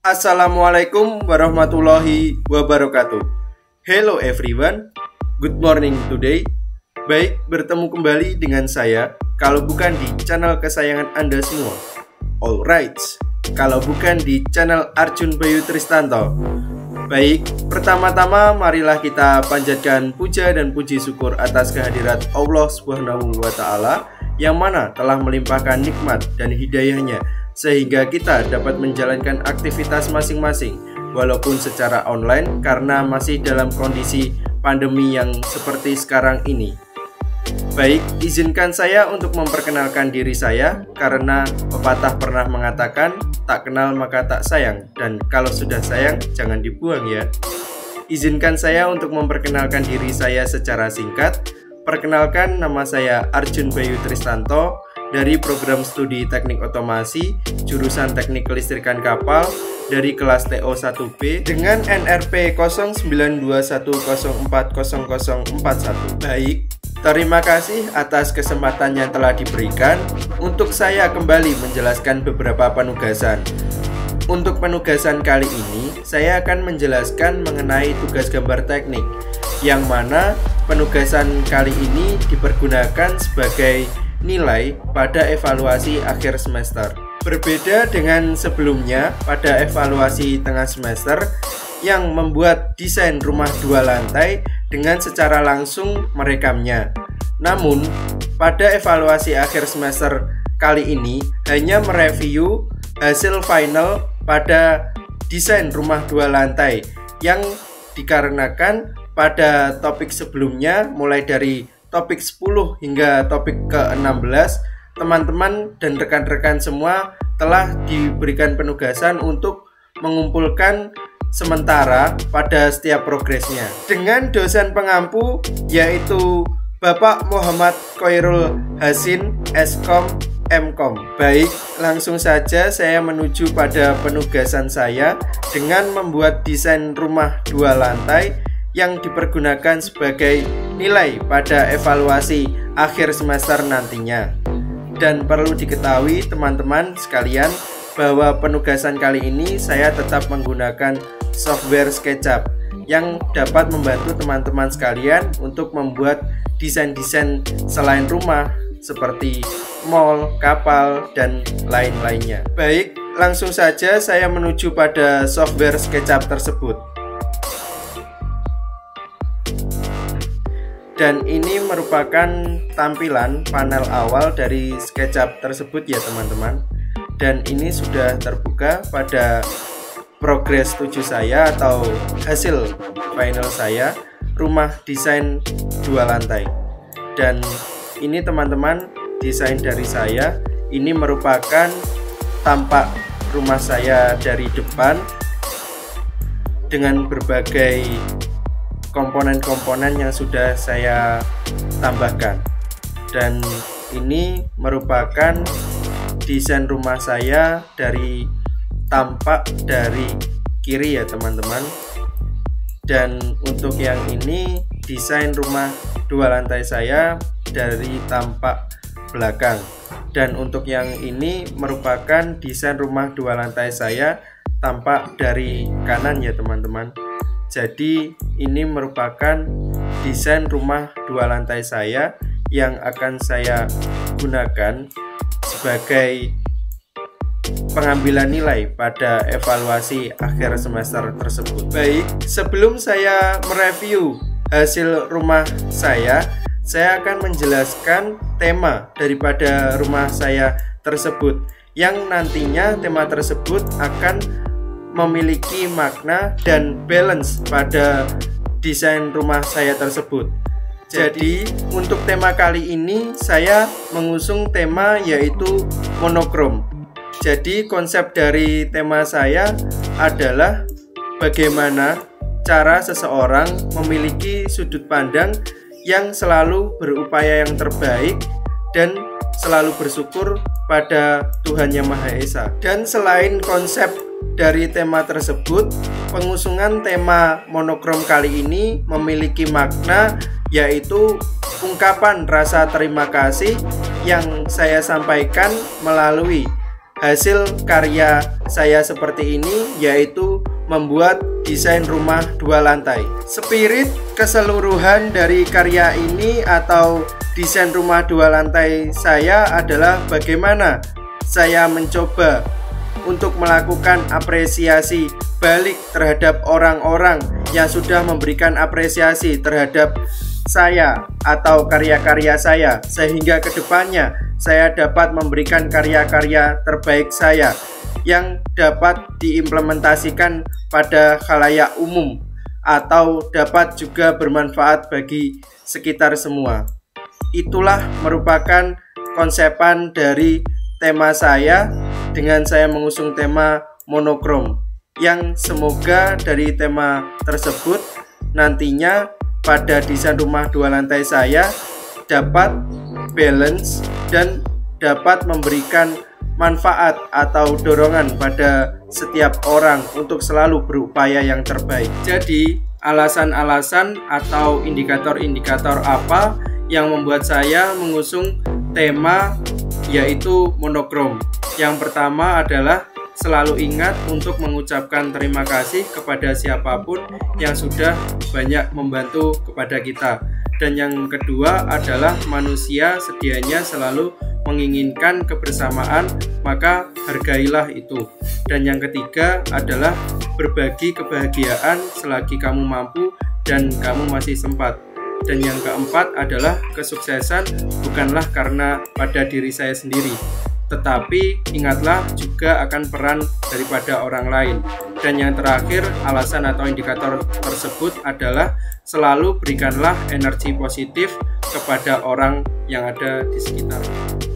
Assalamualaikum warahmatullahi wabarakatuh. Hello everyone, good morning today. Baik, bertemu kembali dengan saya, kalau bukan di channel kesayangan Anda semua. Alright, kalau bukan di channel Arjun Bayu Tristanto. Baik, pertama-tama marilah kita panjatkan puja dan puji syukur atas kehadirat Allah Subhanahu wa Ta'ala yang mana telah melimpahkan nikmat dan hidayahnya sehingga kita dapat menjalankan aktivitas masing-masing walaupun secara online karena masih dalam kondisi pandemi yang seperti sekarang ini. Baik, izinkan saya untuk memperkenalkan diri saya karena pepatah pernah mengatakan tak kenal maka tak sayang, dan kalau sudah sayang jangan dibuang ya. Izinkan saya untuk memperkenalkan diri saya secara singkat. Perkenalkan, nama saya Arjun Bayu Tristanto dari program studi Teknik Otomasi jurusan Teknik Kelistrikan Kapal dari kelas TO1B dengan NRP 0921040041. Baik, terima kasih atas kesempatan yang telah diberikan untuk saya kembali menjelaskan beberapa penugasan. Untuk penugasan kali ini, saya akan menjelaskan mengenai tugas gambar teknik, yang mana penugasan kali ini dipergunakan sebagai nilai pada evaluasi akhir semester. Berbeda dengan sebelumnya pada evaluasi tengah semester yang membuat desain rumah 2 lantai dengan secara langsung merekamnya. Namun, pada evaluasi akhir semester kali ini hanya mereview hasil final pada desain rumah 2 lantai yang dikarenakan pada topik sebelumnya mulai dari topik 10 hingga topik ke-16 teman-teman dan rekan-rekan semua telah diberikan penugasan untuk mengumpulkan sementara pada setiap progresnya dengan dosen pengampu yaitu Bapak Muhammad Khairul Hasin Eskom Mkom. Baik, langsung saja saya menuju pada penugasan saya dengan membuat desain rumah 2 lantai yang dipergunakan sebagai nilai pada evaluasi akhir semester nantinya. Dan perlu diketahui teman-teman sekalian bahwa penugasan kali ini saya tetap menggunakan software SketchUp yang dapat membantu teman-teman sekalian untuk membuat desain-desain selain rumah seperti mall, kapal, dan lain-lainnya. Baik, langsung saja saya menuju pada software SketchUp tersebut. Dan ini merupakan tampilan panel awal dari SketchUp tersebut ya teman-teman. Dan ini sudah terbuka pada progres 7 saya atau hasil final saya, rumah desain 2 lantai. Dan ini teman-teman, desain dari saya. Ini merupakan tampak rumah saya dari depan dengan berbagai komponen-komponen yang sudah saya tambahkan. Dan ini merupakan desain rumah saya dari tampak dari kiri ya teman-teman. Dan untuk yang ini desain rumah 2 lantai saya dari tampak belakang. Dan untuk yang ini merupakan desain rumah 2 lantai saya tampak dari kanan ya teman-teman. Jadi ini merupakan desain rumah 2 lantai saya yang akan saya gunakan sebagai pengambilan nilai pada evaluasi akhir semester tersebut. Baik, sebelum saya mereview hasil rumah saya akan menjelaskan tema daripada rumah saya tersebut yang nantinya tema tersebut akan memiliki makna dan balance pada desain rumah saya tersebut. Jadi untuk tema kali ini saya mengusung tema yaitu monokrom. Jadi konsep dari tema saya adalah bagaimana cara seseorang memiliki sudut pandang yang selalu berupaya yang terbaik dan selalu bersyukur pada Tuhan Yang Maha Esa. Dan selain konsep dari tema tersebut, pengusungan tema monokrom kali ini memiliki makna yaitu ungkapan rasa terima kasih yang saya sampaikan melalui hasil karya saya seperti ini, yaitu membuat desain rumah 2 lantai. Spirit keseluruhan dari karya ini atau desain rumah 2 lantai saya adalah bagaimana saya mencoba untuk melakukan apresiasi balik terhadap orang-orang yang sudah memberikan apresiasi terhadap saya atau karya-karya saya, sehingga kedepannya saya dapat memberikan karya-karya terbaik saya yang dapat diimplementasikan pada khalayak umum atau dapat juga bermanfaat bagi sekitar semua. Itulah merupakan konsepan dari tema saya dengan saya mengusung tema monokrom, yang semoga dari tema tersebut nantinya pada desain rumah 2 lantai saya dapat balance dan dapat memberikan manfaat atau dorongan pada setiap orang untuk selalu berupaya yang terbaik. Jadi, alasan-alasan atau indikator-indikator apa yang membuat saya mengusung tema yaitu monokrom? Yang pertama adalah selalu ingat untuk mengucapkan terima kasih kepada siapapun yang sudah banyak membantu kepada kita. Dan yang kedua adalah manusia sedianya selalu menginginkan kebersamaan, maka hargailah itu. Dan yang ketiga adalah berbagi kebahagiaan selagi kamu mampu dan kamu masih sempat. Dan yang keempat adalah kesuksesan bukanlah karena pada diri saya sendiri, tetapi ingatlah juga akan peran daripada orang lain. Dan yang terakhir, alasan atau indikator tersebut adalah selalu berikanlah energi positif kepada orang yang ada di sekitar.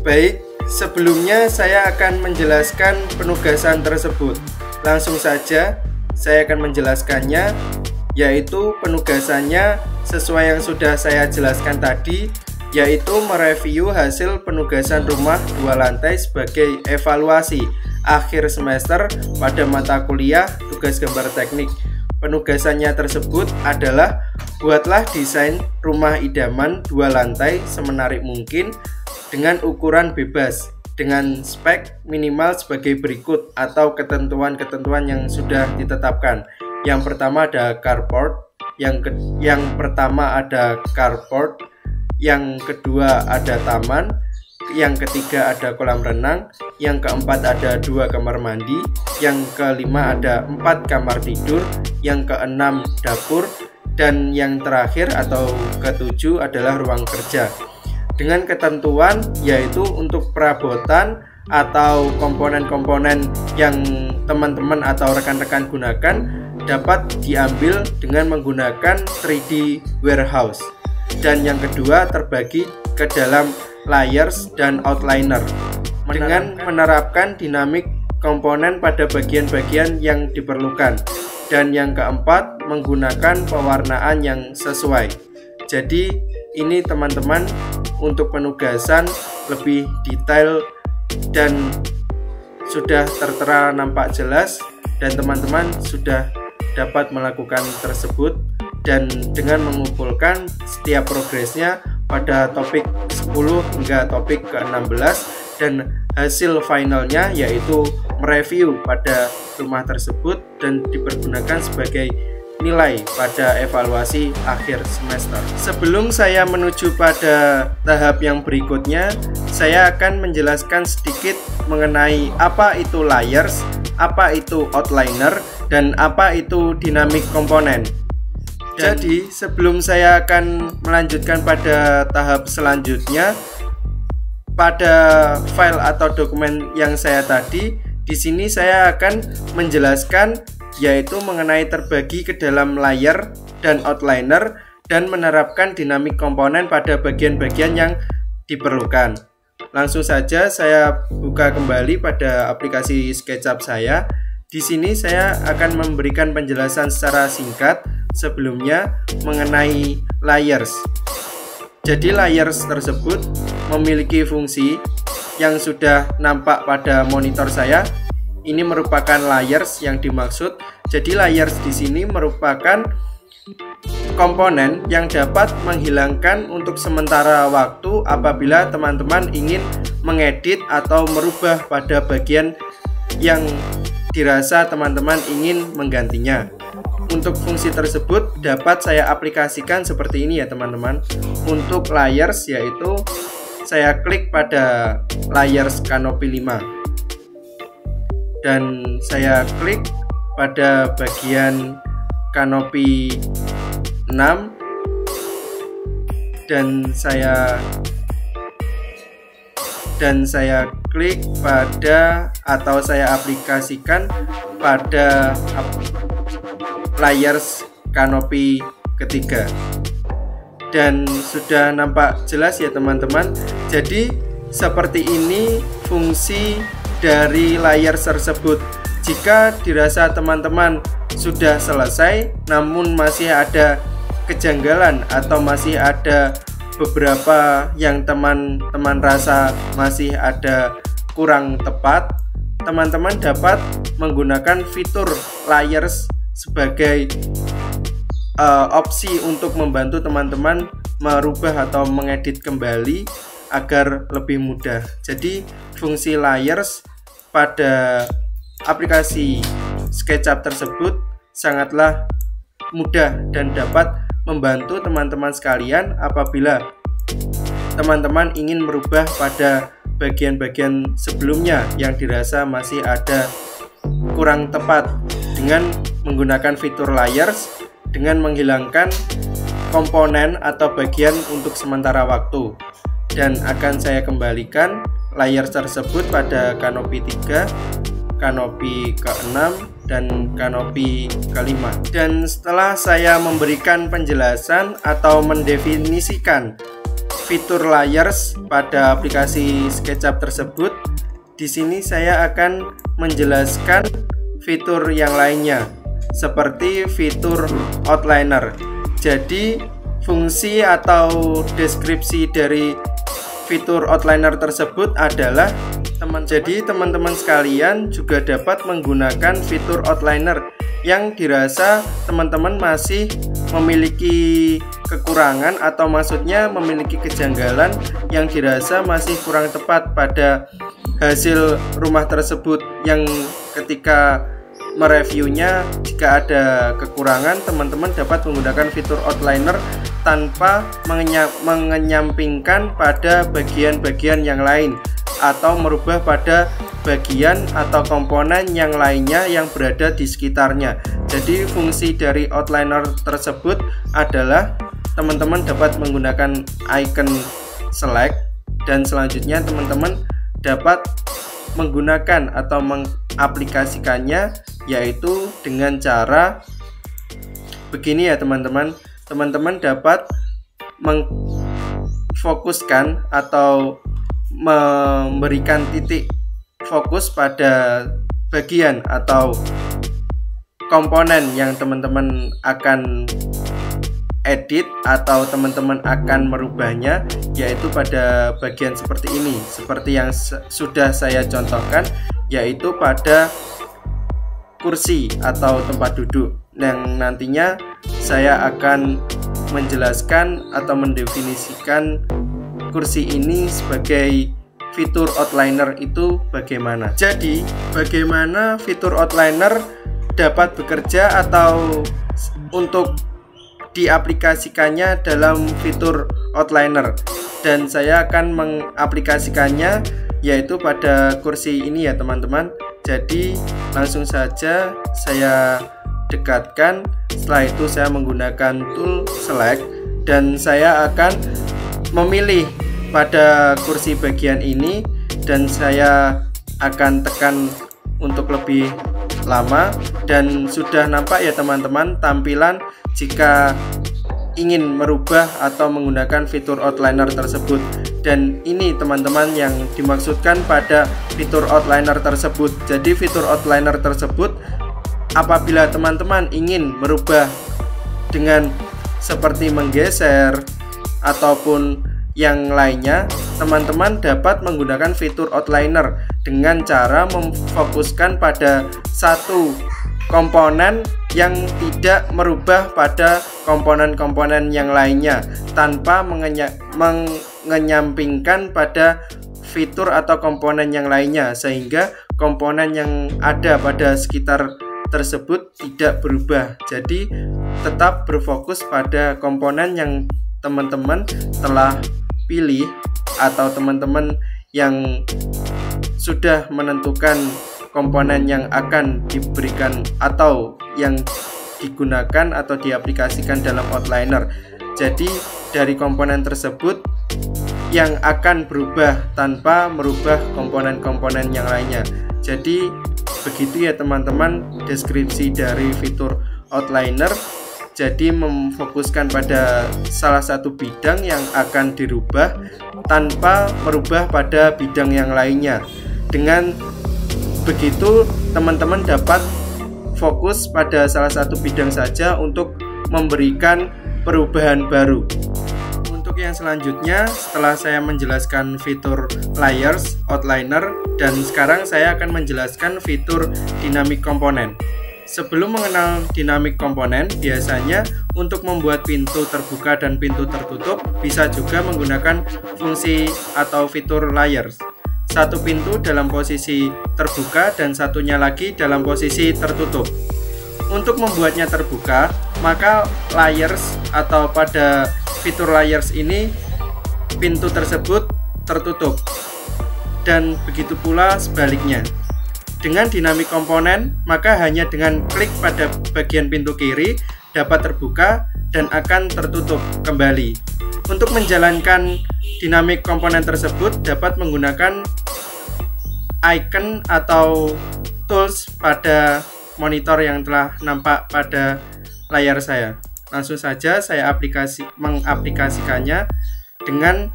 Baik, sebelumnya saya akan menjelaskan penugasan tersebut. Langsung saja saya akan menjelaskannya, yaitu penugasannya sesuai yang sudah saya jelaskan tadi, yaitu mereview hasil penugasan rumah 2 lantai sebagai evaluasi akhir semester pada mata kuliah tugas gambar teknik. Penugasannya tersebut adalah buatlah desain rumah idaman 2 lantai semenarik mungkin dengan ukuran bebas dengan spek minimal sebagai berikut atau ketentuan-ketentuan yang sudah ditetapkan. Yang pertama ada carport, yang pertama ada carport, yang kedua ada taman, yang ketiga ada kolam renang, yang keempat ada 2 kamar mandi, yang kelima ada 4 kamar tidur, yang keenam dapur, dan yang terakhir atau ketujuh adalah ruang kerja. Dengan ketentuan yaitu untuk perabotan atau komponen-komponen yang teman-teman atau rekan-rekan gunakan dapat diambil dengan menggunakan 3D warehouse. Dan yang kedua terbagi ke dalam layers dan outliner dengan menerapkan dinamik komponen pada bagian-bagian yang diperlukan. Dan yang keempat menggunakan pewarnaan yang sesuai. Jadi ini teman-teman untuk penugasan lebih detail dan sudah tertera nampak jelas, dan teman-teman sudah dapat melakukan tersebut dan dengan mengumpulkan setiap progresnya pada topik 10 hingga topik ke-16, dan hasil finalnya yaitu mereview pada rumah tersebut dan dipergunakan sebagai nilai pada evaluasi akhir semester. Sebelum saya menuju pada tahap yang berikutnya, saya akan menjelaskan sedikit mengenai apa itu layers, apa itu outliner, dan apa itu dinamik komponen. Jadi, sebelum saya akan melanjutkan pada tahap selanjutnya, pada file atau dokumen yang saya tadi, di sini saya akan menjelaskan yaitu mengenai terbagi ke dalam layer dan outliner dan menerapkan dinamik komponen pada bagian-bagian yang diperlukan. Langsung saja saya buka kembali pada aplikasi SketchUp saya. Di sini saya akan memberikan penjelasan secara singkat sebelumnya mengenai layers. Jadi layers tersebut memiliki fungsi yang sudah nampak pada monitor saya. Ini merupakan layers yang dimaksud. Jadi layers di sini merupakan komponen yang dapat menghilangkan untuk sementara waktu apabila teman-teman ingin mengedit atau merubah pada bagian yang dirasa teman-teman ingin menggantinya. Untuk fungsi tersebut dapat saya aplikasikan seperti ini ya teman-teman. Untuk layers, yaitu saya klik pada layers canopy 5 dan saya klik pada bagian canopy 6 dan saya klik pada atau saya aplikasikan pada layers canopy ketiga, dan sudah nampak jelas ya teman-teman. Jadi seperti ini fungsi dari layers tersebut. Jika dirasa teman-teman sudah selesai namun masih ada kejanggalan atau masih ada beberapa yang teman-teman rasa masih ada kurang tepat, teman-teman dapat menggunakan fitur layers sebagai opsi untuk membantu teman-teman merubah atau mengedit kembali agar lebih mudah. Jadi fungsi layers pada aplikasi SketchUp tersebut sangatlah mudah dan dapat membantu teman-teman sekalian apabila teman-teman ingin merubah pada bagian-bagian sebelumnya yang dirasa masih ada kurang tepat dengan menggunakan fitur layers, dengan menghilangkan komponen atau bagian untuk sementara waktu. Dan akan saya kembalikan layers tersebut pada canopy 3, canopy ke-6 dan canopy ke-5. Dan setelah saya memberikan penjelasan atau mendefinisikan fitur layers pada aplikasi SketchUp tersebut, di sini saya akan menjelaskan fitur yang lainnya seperti fitur outliner. Jadi fungsi atau deskripsi dari fitur outliner tersebut adalah teman-teman sekalian juga dapat menggunakan fitur outliner yang dirasa teman-teman masih memiliki kekurangan atau maksudnya memiliki kejanggalan yang dirasa masih kurang tepat pada hasil rumah tersebut, yang ketika mereviewnya jika ada kekurangan teman-teman dapat menggunakan fitur outliner tanpa mengenyampingkan pada bagian-bagian yang lain atau merubah pada bagian atau komponen yang lainnya yang berada di sekitarnya. Jadi fungsi dari outliner tersebut adalah teman-teman dapat menggunakan icon select, dan selanjutnya teman-teman dapat menggunakan atau mengaplikasikannya yaitu dengan cara begini ya teman-teman. Teman-teman dapat mengfokuskan atau memberikan titik fokus pada bagian atau komponen yang teman-teman akan edit atau teman-teman akan merubahnya, yaitu pada bagian seperti ini, seperti yang sudah saya contohkan, yaitu pada kursi atau tempat duduk, yang nantinya saya akan menjelaskan atau mendefinisikan kursi ini sebagai fitur outliner itu bagaimana. Jadi bagaimana fitur outliner dapat bekerja atau untuk diaplikasikannya dalam fitur outliner, dan saya akan mengaplikasikannya yaitu pada kursi ini ya teman-teman. Jadi langsung saja saya dekatkan, setelah itu saya menggunakan tool select dan saya akan memilih pada kursi bagian ini, dan saya akan tekan untuk lebih lama, dan sudah nampak ya teman-teman tampilan jika ingin merubah atau menggunakan fitur outliner tersebut. Dan ini teman-teman yang dimaksudkan pada fitur outliner tersebut. Jadi fitur outliner tersebut apabila teman-teman ingin merubah dengan seperti menggeser ataupun yang lainnya, teman-teman dapat menggunakan fitur outliner dengan cara memfokuskan pada satu komponen yang tidak merubah pada komponen-komponen yang lainnya tanpa mengenyampingkan pada fitur atau komponen yang lainnya, sehingga komponen yang ada pada sekitar tersebut tidak berubah. Jadi tetap berfokus pada komponen yang teman-teman telah pilih atau teman-teman yang sudah menentukan komponen yang akan diberikan atau yang digunakan atau diaplikasikan dalam outliner. Jadi dari komponen tersebut yang akan berubah tanpa merubah komponen-komponen yang lainnya. Jadi begitu ya teman-teman deskripsi dari fitur outliner. Jadi memfokuskan pada salah satu bidang yang akan dirubah tanpa merubah pada bidang yang lainnya. Dengan begitu teman-teman dapat fokus pada salah satu bidang saja untuk memberikan perubahan baru. Untuk yang selanjutnya, setelah saya menjelaskan fitur layers, outliner, dan sekarang saya akan menjelaskan fitur dynamic component. Sebelum mengenal dynamic component, biasanya untuk membuat pintu terbuka dan pintu tertutup bisa juga menggunakan fungsi atau fitur layers. Satu pintu dalam posisi terbuka dan satunya lagi dalam posisi tertutup. Untuk membuatnya terbuka, maka layers atau pada fitur layers ini pintu tersebut tertutup. Dan begitu pula sebaliknya. Dengan dynamic component, maka hanya dengan klik pada bagian pintu kiri dapat terbuka dan akan tertutup kembali. Untuk menjalankan dynamic component tersebut dapat menggunakan icon atau tools pada monitor yang telah nampak pada layar saya. Langsung saja saya mengaplikasikannya dengan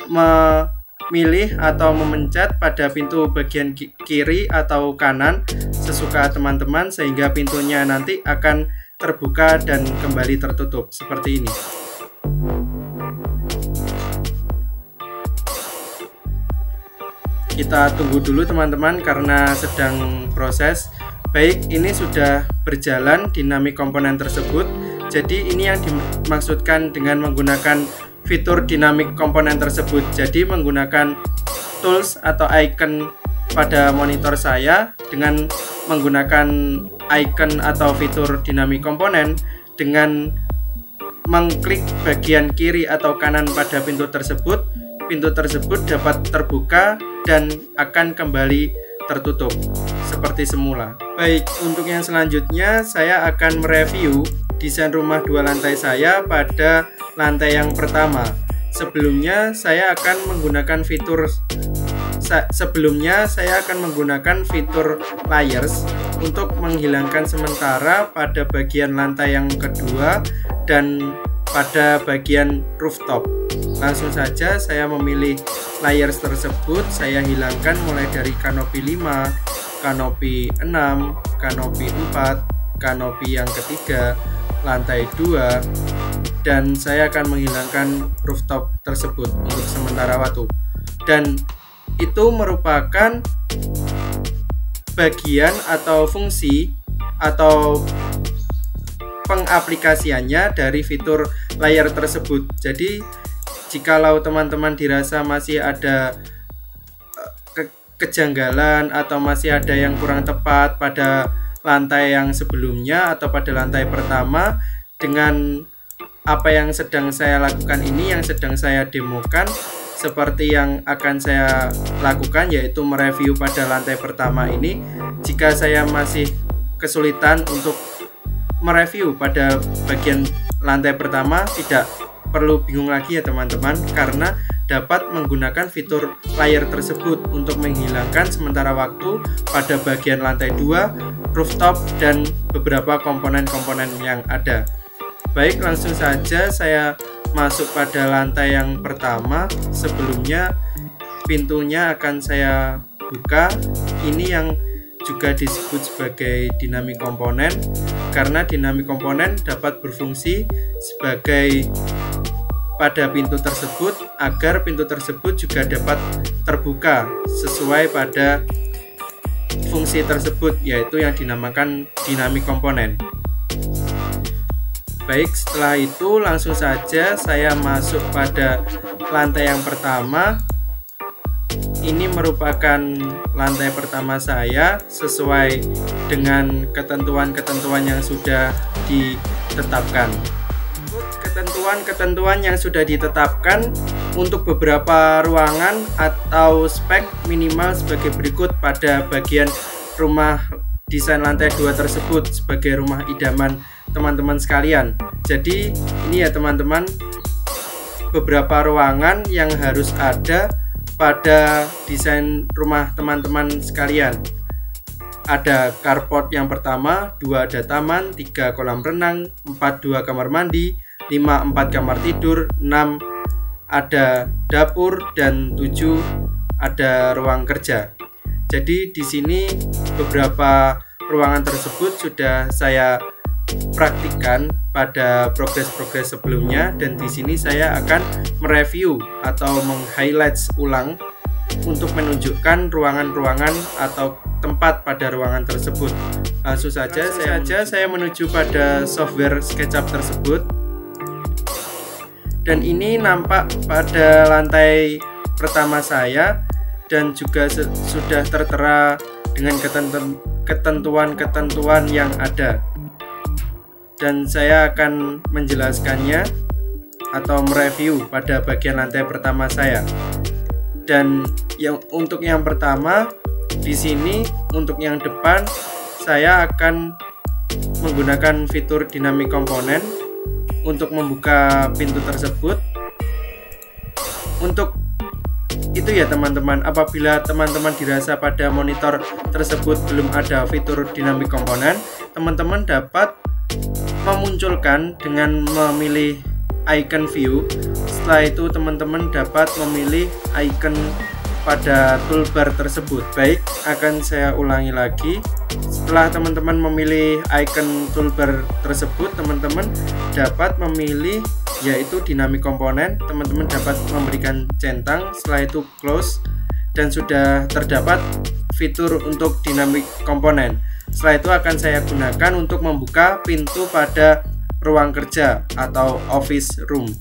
memilih atau memencet pada pintu bagian kiri atau kanan sesuka teman-teman, sehingga pintunya nanti akan terbuka dan kembali tertutup seperti ini. Kita tunggu dulu teman-teman karena sedang proses. Baik, ini sudah berjalan dynamic component tersebut. Jadi ini yang dimaksudkan dengan menggunakan fitur dynamic component tersebut. Jadi menggunakan tools atau icon pada monitor saya dengan menggunakan icon atau fitur dynamic component, dengan mengklik bagian kiri atau kanan pada pintu tersebut dapat terbuka dan akan kembali tertutup seperti semula. Baik, untuk yang selanjutnya saya akan mereview desain rumah 2 lantai saya pada lantai yang pertama. Sebelumnya saya akan menggunakan fitur layers untuk menghilangkan sementara pada bagian lantai yang kedua dan pada bagian rooftop. Langsung saja saya memilih layers tersebut, saya hilangkan mulai dari kanopi 5, kanopi 6, kanopi 4, kanopi yang ketiga, lantai 2, dan saya akan menghilangkan rooftop tersebut untuk sementara waktu. Dan itu merupakan bagian atau fungsi atau pengaplikasiannya dari fitur layer tersebut. Jadi jikalau teman-teman dirasa masih ada kejanggalan atau masih ada yang kurang tepat pada lantai yang sebelumnya atau pada lantai pertama, dengan apa yang sedang saya lakukan ini, yang sedang saya demokan, seperti yang akan saya lakukan yaitu mereview pada lantai pertama ini. Jika saya masih kesulitan untuk mereview pada bagian lantai pertama, tidak perlu bingung lagi ya teman-teman, karena dapat menggunakan fitur layer tersebut untuk menghilangkan sementara waktu pada bagian lantai 2, rooftop, dan beberapa komponen-komponen yang ada. Baik, langsung saja saya masuk pada lantai yang pertama. Sebelumnya pintunya akan saya buka. Ini yang juga disebut sebagai dynamic component, karena dynamic component dapat berfungsi sebagai pada pintu tersebut agar pintu tersebut juga dapat terbuka sesuai pada fungsi tersebut, yaitu yang dinamakan dynamic component. Baik, setelah itu langsung saja saya masuk pada lantai yang pertama. Ini merupakan lantai pertama saya sesuai dengan ketentuan-ketentuan yang sudah ditetapkan. Ketentuan-ketentuan yang sudah ditetapkan untuk beberapa ruangan atau spek minimal sebagai berikut pada bagian rumah desain lantai 2 tersebut sebagai rumah idaman teman-teman sekalian. Jadi ini ya teman-teman, beberapa ruangan yang harus ada pada desain rumah teman-teman sekalian. Ada carport yang pertama, 2 ada taman, 3 kolam renang, 4 2 kamar mandi, 5 4 kamar tidur, 6 ada dapur, dan 7 ada ruang kerja. Jadi di sini beberapa ruangan tersebut sudah saya praktikkan pada progres-progres sebelumnya, dan di sini saya akan mereview atau meng-highlight ulang untuk menunjukkan ruangan-ruangan atau tempat pada ruangan tersebut. Langsung saja saya menuju pada software SketchUp tersebut, dan ini nampak pada lantai pertama saya dan juga sudah tertera dengan ketentuan-ketentuan yang ada. Dan saya akan menjelaskannya atau mereview pada bagian lantai pertama saya. Dan untuk yang pertama di sini, untuk yang depan saya akan menggunakan fitur dynamic component untuk membuka pintu tersebut. Untuk itu ya teman-teman, apabila teman-teman dirasa pada monitor tersebut belum ada fitur dynamic component, teman-teman dapat memunculkan dengan memilih icon view. Setelah itu teman-teman dapat memilih icon pada toolbar tersebut. Baik, akan saya ulangi lagi. Setelah teman-teman memilih icon toolbar tersebut, teman-teman dapat memilih yaitu dynamic component. Teman-teman dapat memberikan centang, setelah itu close, dan sudah terdapat fitur untuk dynamic component. Setelah itu akan saya gunakan untuk membuka pintu pada ruang kerja atau office room.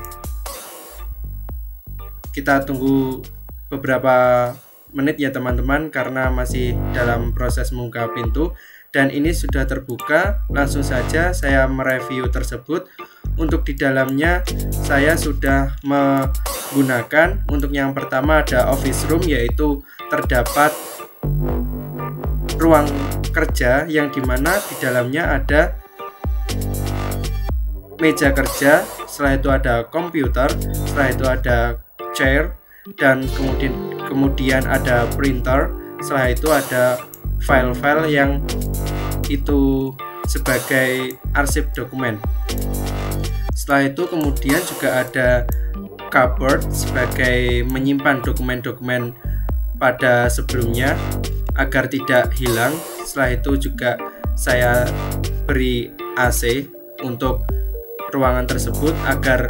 Kita tunggu beberapa menit ya teman-teman, karena masih dalam proses membuka pintu. Dan ini sudah terbuka. Langsung saja saya mereview tersebut. Untuk di dalamnya saya sudah menggunakan, untuk yang pertama ada office room, yaitu terdapat ruang kerja yang dimana di dalamnya ada meja kerja, setelah itu ada komputer, setelah itu ada chair, dan kemudian ada printer, setelah itu ada file-file yang itu sebagai arsip dokumen. Setelah itu kemudian juga ada cupboard sebagai menyimpan dokumen-dokumen pada sebelumnya agar tidak hilang. Setelah itu juga saya beri AC untuk ruangan tersebut agar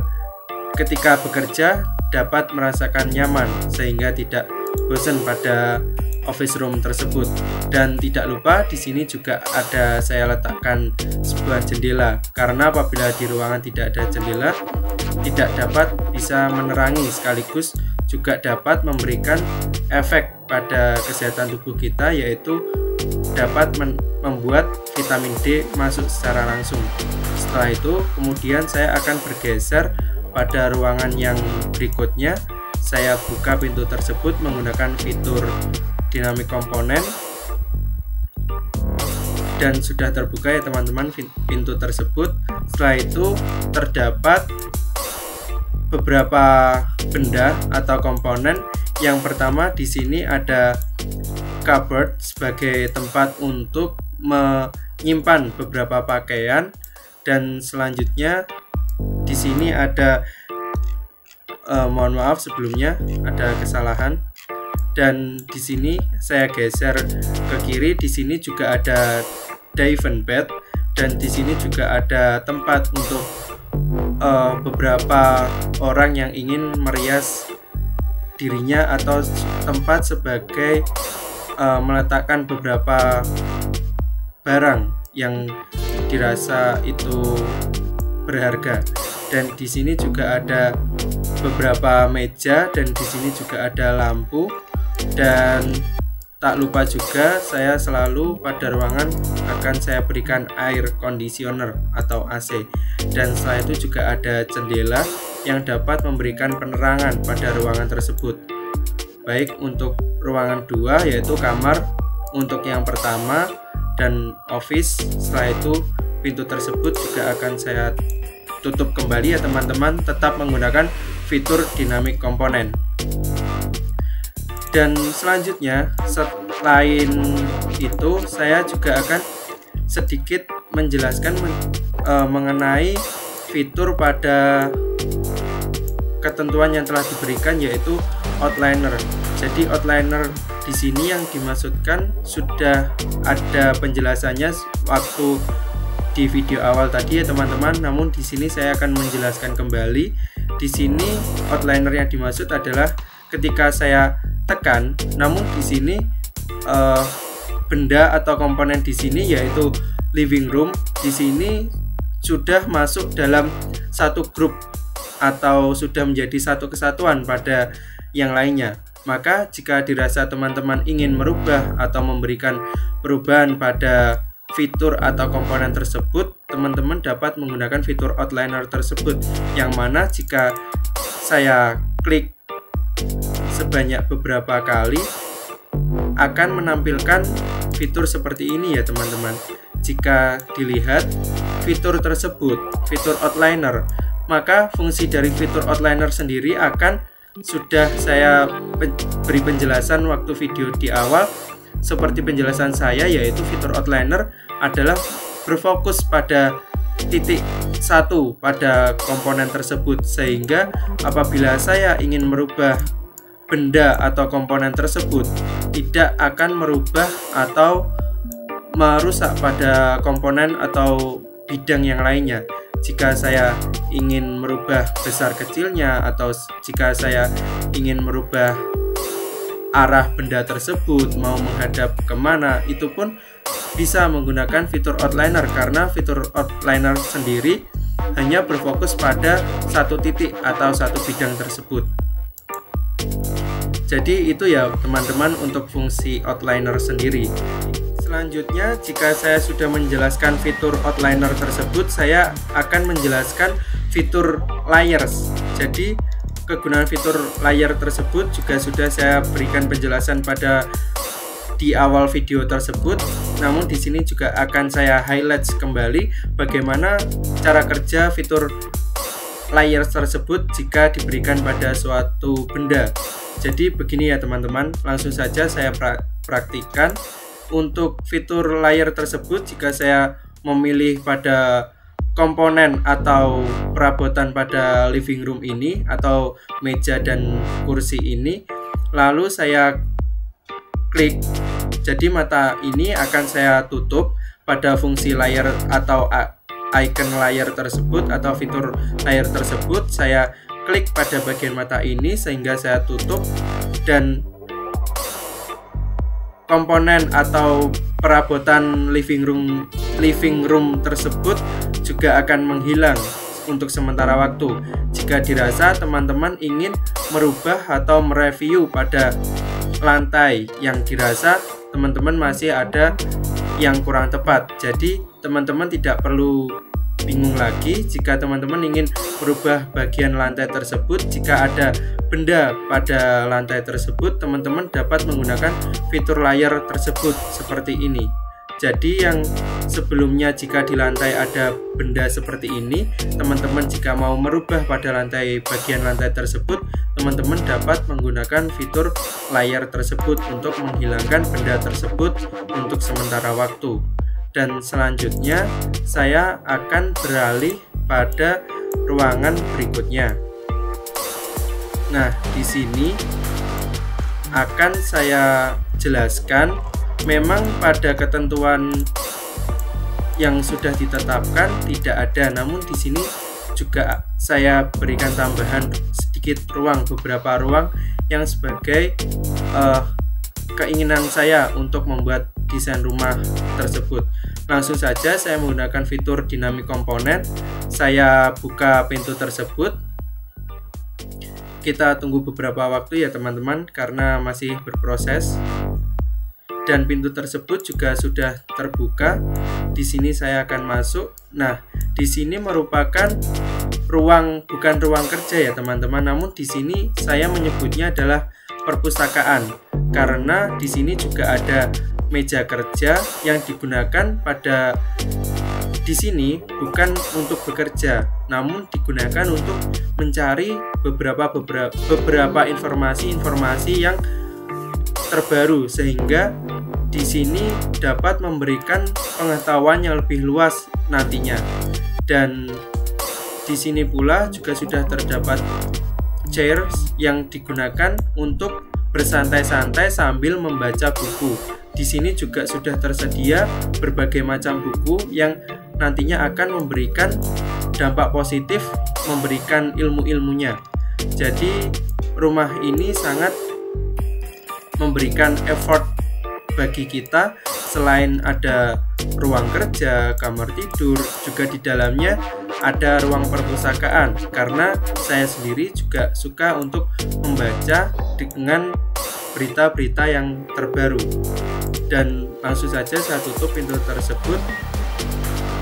ketika bekerja dapat merasakan nyaman sehingga tidak bosan pada office room tersebut. Dan tidak lupa di sini juga ada saya letakkan sebuah jendela, karena apabila di ruangan tidak ada jendela tidak dapat bisa menerangi, sekaligus juga dapat memberikan efek pada kesehatan tubuh kita, yaitu dapat membuat vitamin D masuk secara langsung. Setelah itu kemudian saya akan bergeser pada ruangan yang berikutnya. Saya buka pintu tersebut menggunakan fitur dynamic component, dan sudah terbuka ya teman-teman pintu tersebut. Setelah itu terdapat beberapa benda atau komponen. Yang pertama di sini ada cupboard sebagai tempat untuk menyimpan beberapa pakaian, dan selanjutnya di sini ada mohon maaf sebelumnya ada kesalahan, dan di sini saya geser ke kiri. Di sini juga ada divan bed, dan di sini juga ada tempat untuk beberapa orang yang ingin merias dirinya, atau tempat sebagai meletakkan beberapa barang yang dirasa itu berharga. Dan di sini juga ada beberapa meja, dan di sini juga ada lampu. Dan tak lupa juga saya selalu pada ruangan akan saya berikan air conditioner atau AC. Dan setelah itu juga ada jendela yang dapat memberikan penerangan pada ruangan tersebut. Baik untuk ruangan 2 yaitu kamar untuk yang pertama dan office. Setelah itu pintu tersebut juga akan saya tutup kembali ya teman-teman, tetap menggunakan fitur dynamic component. Dan selanjutnya selain itu saya juga akan sedikit menjelaskan mengenai fitur pada ketentuan yang telah diberikan, yaitu outliner. Jadi outliner di sini yang dimaksudkan sudah ada penjelasannya waktu di video awal tadi ya teman-teman. Namun di sini saya akan menjelaskan kembali. Di sini outliner yang dimaksud adalah ketika saya tekan, namun di sini benda atau komponen di sini yaitu living room di sini sudah masuk dalam satu grup atau sudah menjadi satu kesatuan pada yang lainnya. Maka jika dirasa teman-teman ingin merubah atau memberikan perubahan pada fitur atau komponen tersebut, teman-teman dapat menggunakan fitur outliner tersebut, yang mana jika saya klik sebanyak beberapa kali akan menampilkan fitur seperti ini ya teman-teman. Jika dilihat fitur tersebut, fitur outliner, maka fungsi dari fitur outliner sendiri akan sudah saya beri penjelasan waktu video di awal. Seperti penjelasan saya, yaitu fitur outliner adalah berfokus pada titik satu pada komponen tersebut, sehingga apabila saya ingin merubah benda atau komponen tersebut tidak akan merubah atau merusak pada komponen atau bidang yang lainnya. Jika saya ingin merubah besar kecilnya atau jika saya ingin merubah arah benda tersebut mau menghadap kemana, itu pun bisa menggunakan fitur outliner, karena fitur outliner sendiri hanya berfokus pada satu titik atau satu bidang tersebut. Jadi itu ya teman-teman untuk fungsi outliner sendiri. Selanjutnya, jika saya sudah menjelaskan fitur outliner tersebut, saya akan menjelaskan fitur layers. Jadi kegunaan fitur layer tersebut juga sudah saya berikan penjelasan pada di awal video tersebut. Namun di sini juga akan saya highlight kembali bagaimana cara kerja fitur layers tersebut jika diberikan pada suatu benda. Jadi begini ya teman-teman, langsung saja saya praktikkan. Untuk fitur layer tersebut, jika saya memilih pada komponen atau perabotan pada living room ini atau meja dan kursi ini, lalu saya klik, jadi mata ini akan saya tutup pada fungsi layer atau icon layer tersebut atau fitur layer tersebut. Saya klik pada bagian mata ini sehingga saya tutup, dan komponen atau perabotan living room tersebut juga akan menghilang untuk sementara waktu. Jika dirasa teman-teman ingin merubah atau mereview pada lantai yang dirasa teman-teman masih ada yang kurang tepat, jadi teman-teman tidak perlu bingung lagi jika teman-teman ingin merubah bagian lantai tersebut. Jika ada benda pada lantai tersebut, teman-teman dapat menggunakan fitur layer tersebut seperti ini. Jadi yang sebelumnya jika di lantai ada benda seperti ini, teman-teman jika mau merubah pada bagian lantai tersebut, teman-teman dapat menggunakan fitur layer tersebut untuk menghilangkan benda tersebut untuk sementara waktu. Dan selanjutnya saya akan beralih pada ruangan berikutnya. Nah, di sini akan saya jelaskan, memang pada ketentuan yang sudah ditetapkan tidak ada, namun di sini juga saya berikan tambahan sedikit beberapa ruang yang sebagai keinginan saya untuk membuat desain rumah tersebut. Langsung saja saya menggunakan fitur dynamic component. Saya buka pintu tersebut. Kita tunggu beberapa waktu ya teman-teman karena masih berproses. Dan pintu tersebut juga sudah terbuka. Di sini saya akan masuk. Nah, di sini merupakan bukan ruang kerja ya teman-teman, namun di sini saya menyebutnya adalah perpustakaan karena di sini juga ada meja kerja yang digunakan di sini bukan untuk bekerja, namun digunakan untuk mencari beberapa informasi yang terbaru, sehingga di sini dapat memberikan pengetahuan yang lebih luas nantinya. Dan di sini pula juga sudah terdapat chairs yang digunakan untuk bersantai-santai sambil membaca buku. Di sini juga sudah tersedia berbagai macam buku yang nantinya akan memberikan dampak positif, memberikan ilmu-ilmunya. Jadi rumah ini sangat memberikan effort bagi kita. Selain ada ruang kerja, kamar tidur, juga di dalamnya ada ruang perpustakaan karena saya sendiri juga suka untuk membaca dengan berita-berita yang terbaru. Dan langsung saja saya tutup pintu tersebut.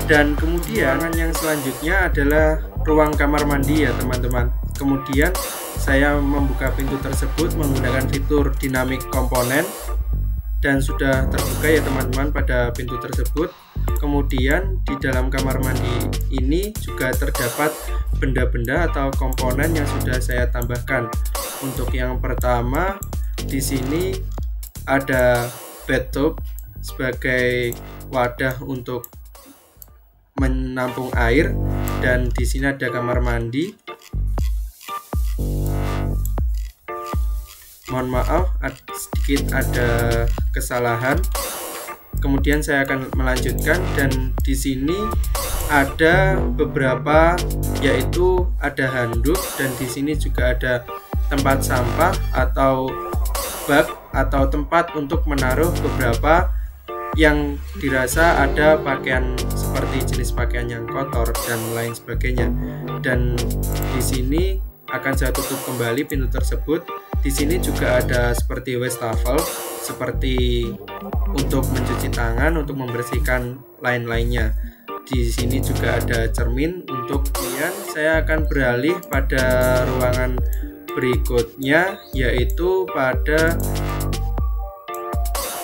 Dan kemudian yang selanjutnya adalah ruang kamar mandi ya teman-teman. Kemudian saya membuka pintu tersebut menggunakan fitur dynamic component dan sudah terbuka ya teman-teman pada pintu tersebut. Kemudian di dalam kamar mandi ini juga terdapat benda-benda atau komponen yang sudah saya tambahkan. Untuk yang pertama, di sini ada bathtub sebagai wadah untuk menampung air, dan di sini ada kamar mandi. Mohon maaf, sedikit ada kesalahan. Kemudian saya akan melanjutkan, dan di sini ada beberapa, yaitu ada handuk, dan di sini juga ada tempat sampah atau bak atau tempat untuk menaruh beberapa yang dirasa ada pakaian seperti jenis pakaian yang kotor dan lain sebagainya. Dan di sini akan saya tutup kembali pintu tersebut. Di sini juga ada seperti wastafel, seperti untuk mencuci tangan, untuk membersihkan lain-lainnya. Di sini juga ada cermin untuk. Kemudian saya akan beralih pada ruangan berikutnya, yaitu pada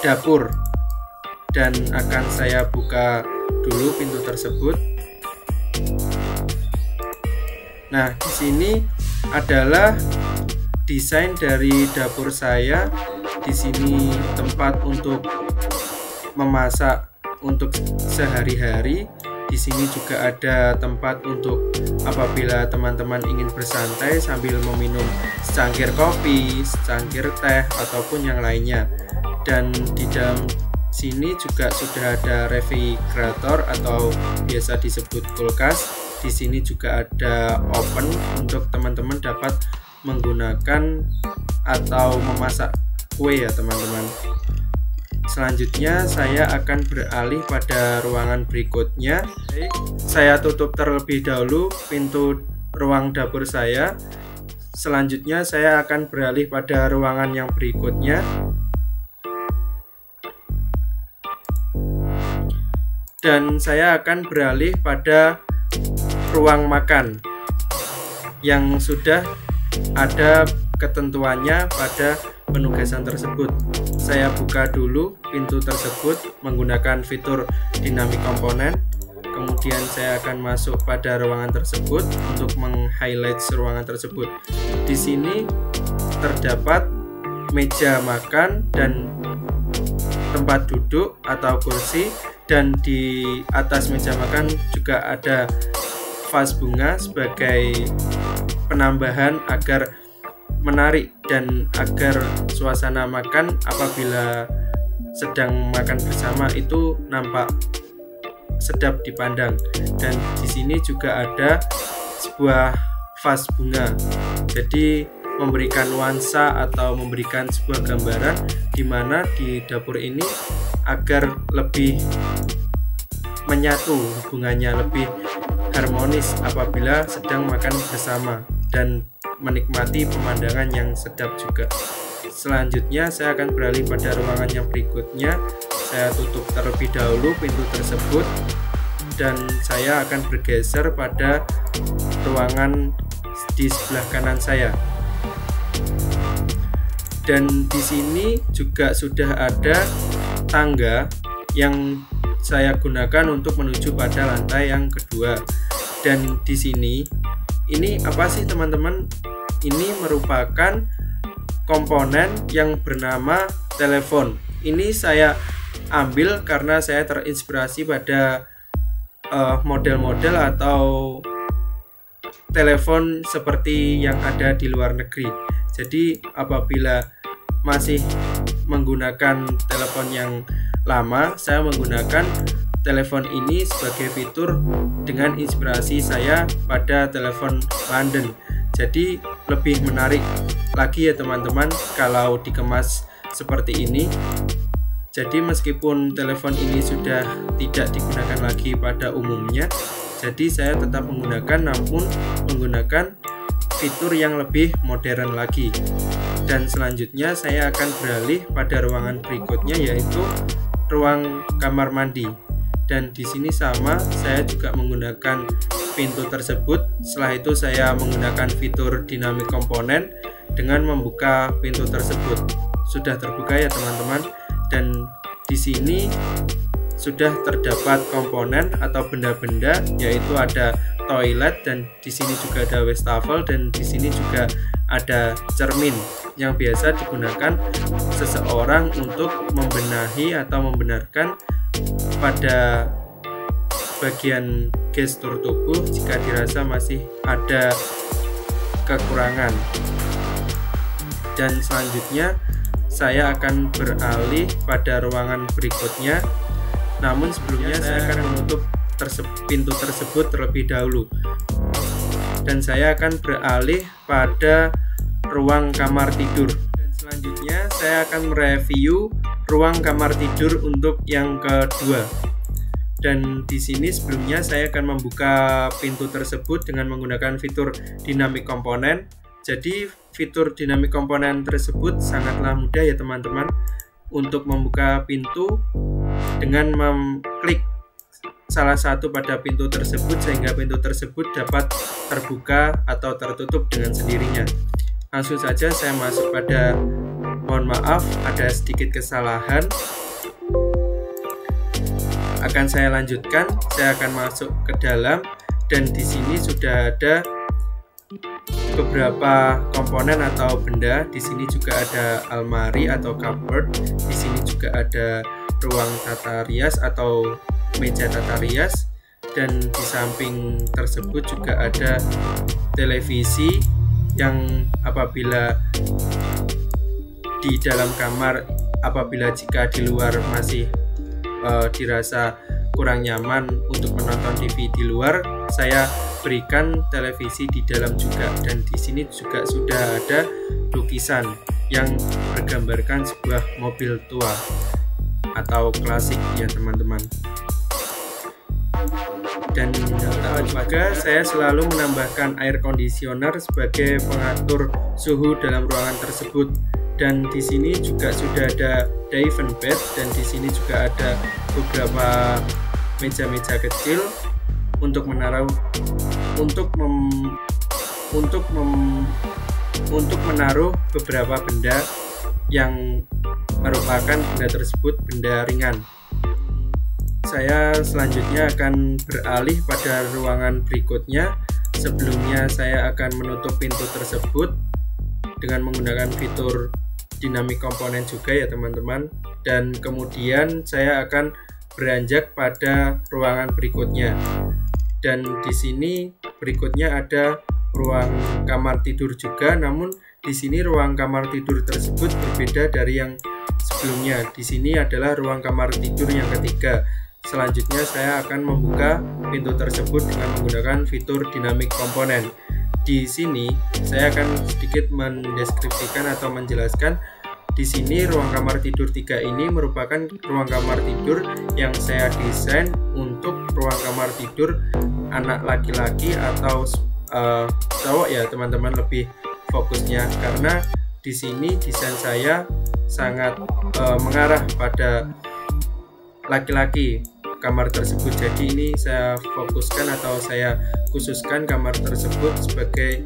dapur, dan akan saya buka dulu pintu tersebut. Nah, di sini adalah desain dari dapur saya. Di sini tempat untuk memasak untuk sehari-hari. Di sini juga ada tempat untuk apabila teman-teman ingin bersantai sambil meminum secangkir kopi, secangkir teh, ataupun yang lainnya. Dan di dalam sini juga sudah ada refrigerator atau biasa disebut kulkas. Di sini juga ada oven untuk teman-teman dapat menggunakan atau memasak kue ya teman-teman. Selanjutnya saya akan beralih pada ruangan berikutnya. Saya tutup terlebih dahulu pintu ruang dapur saya. Selanjutnya saya akan beralih pada ruangan yang berikutnya. Dan saya akan beralih pada ruang makan yang sudah ada ketentuannya pada penugasan tersebut. Saya buka dulu pintu tersebut menggunakan fitur dynamic component. Kemudian saya akan masuk pada ruangan tersebut untuk meng-highlight ruangan tersebut. Di sini terdapat meja makan dan tempat duduk atau kursi, dan di atas meja makan juga ada vas bunga sebagai penambahan agar menarik dan agar suasana makan apabila sedang makan bersama itu nampak sedap dipandang. Dan di sini juga ada sebuah vas bunga. Jadi memberikan nuansa atau memberikan sebuah gambaran di mana di dapur ini agar lebih menyatu, hubungannya lebih harmonis apabila sedang makan bersama dan menikmati pemandangan yang sedap juga. Selanjutnya saya akan beralih pada ruangan yang berikutnya. Saya tutup terlebih dahulu pintu tersebut dan saya akan bergeser pada ruangan di sebelah kanan saya. Dan di sini juga sudah ada tangga yang saya gunakan untuk menuju pada lantai yang kedua. Dan di sini ini apa sih teman-teman? Ini merupakan komponen yang bernama telepon. Ini saya ambil karena saya terinspirasi pada model-model atau telepon seperti yang ada di luar negeri. Jadi apabila masih menggunakan telepon yang lama, saya menggunakan telepon ini sebagai fitur dengan inspirasi saya pada telepon London. Jadi lebih menarik lagi ya teman-teman kalau dikemas seperti ini. Jadi meskipun telepon ini sudah tidak digunakan lagi pada umumnya, jadi saya tetap menggunakan, namun menggunakan fitur yang lebih modern lagi. Dan selanjutnya saya akan beralih pada ruangan berikutnya, yaitu ruang kamar mandi. Dan di sini sama, saya juga menggunakan pintu tersebut. Setelah itu saya menggunakan fitur dynamic component dengan membuka pintu tersebut. Sudah terbuka ya teman-teman. Dan di sini sudah terdapat komponen atau benda-benda, yaitu ada toilet, dan di sini juga ada wastafel, dan di sini juga ada cermin yang biasa digunakan seseorang untuk membenahi atau membenarkan pada bagian gestur tubuh jika dirasa masih ada kekurangan. Dan selanjutnya saya akan beralih pada ruangan berikutnya. Namun sebelumnya saya akan menutup pintu tersebut terlebih dahulu. Dan saya akan beralih pada ruang kamar tidur. Dan selanjutnya saya akan mereview ruang kamar tidur untuk yang kedua. Dan di sini sebelumnya saya akan membuka pintu tersebut dengan menggunakan fitur dynamic component. Jadi fitur dynamic component tersebut sangatlah mudah ya teman-teman untuk membuka pintu dengan mengklik salah satu pada pintu tersebut sehingga pintu tersebut dapat terbuka atau tertutup dengan sendirinya. Langsung saja saya masuk pada, mohon maaf ada sedikit kesalahan. Akan saya lanjutkan, saya akan masuk ke dalam dan di sini sudah ada beberapa komponen atau benda. Di sini juga ada almari atau cupboard. Di sini juga ada ruang tata rias atau meja tata rias, dan di samping tersebut juga ada televisi yang apabila di dalam kamar, apabila jika di luar masih dirasa kurang nyaman untuk menonton TV di luar, saya berikan televisi di dalam juga. Dan di sini juga sudah ada lukisan yang bergambarkan sebuah mobil tua atau klasik ya teman-teman. Dan juga saya selalu menambahkan air conditioner sebagai pengatur suhu dalam ruangan tersebut. Dan di sini juga sudah ada divan bed, dan di sini juga ada beberapa meja-meja kecil untuk menaruh menaruh beberapa benda yang merupakan benda tersebut benda ringan. Saya selanjutnya akan beralih pada ruangan berikutnya. Sebelumnya saya akan menutup pintu tersebut dengan menggunakan fitur dynamic component juga ya teman-teman. Dan kemudian saya akan beranjak pada ruangan berikutnya. Dan di sini berikutnya ada ruang kamar tidur juga, namun di sini ruang kamar tidur tersebut berbeda dari yang sebelumnya. Di sini adalah ruang kamar tidur yang ketiga. Selanjutnya saya akan membuka pintu tersebut dengan menggunakan fitur dynamic component. di sini saya akan sedikit mendeskripsikan atau menjelaskan. Di sini ruang kamar tidur 3 ini merupakan ruang kamar tidur yang saya desain untuk ruang kamar tidur anak laki-laki atau cowok ya teman-teman, lebih fokusnya, karena di sini desain saya sangat mengarah pada laki-laki kamar tersebut. Jadi ini saya fokuskan atau saya khususkan kamar tersebut sebagai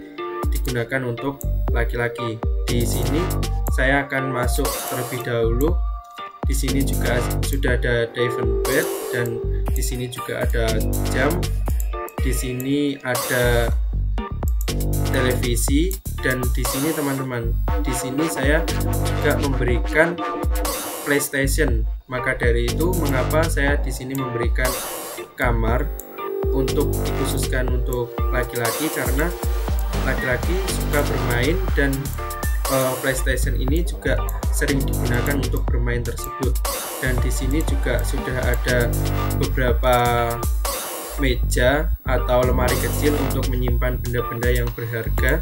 digunakan untuk laki-laki. Di sini saya akan masuk terlebih dahulu. Di sini juga sudah ada divan bed dan di sini juga ada jam. Di sini ada televisi dan di sini teman-teman, di sini saya juga memberikan PlayStation. Maka dari itu mengapa saya di sini memberikan kamar untuk dikhususkan untuk laki-laki, karena laki-laki suka bermain dan PlayStation ini juga sering digunakan untuk bermain tersebut. Dan di sini juga sudah ada beberapa meja atau lemari kecil untuk menyimpan benda-benda yang berharga.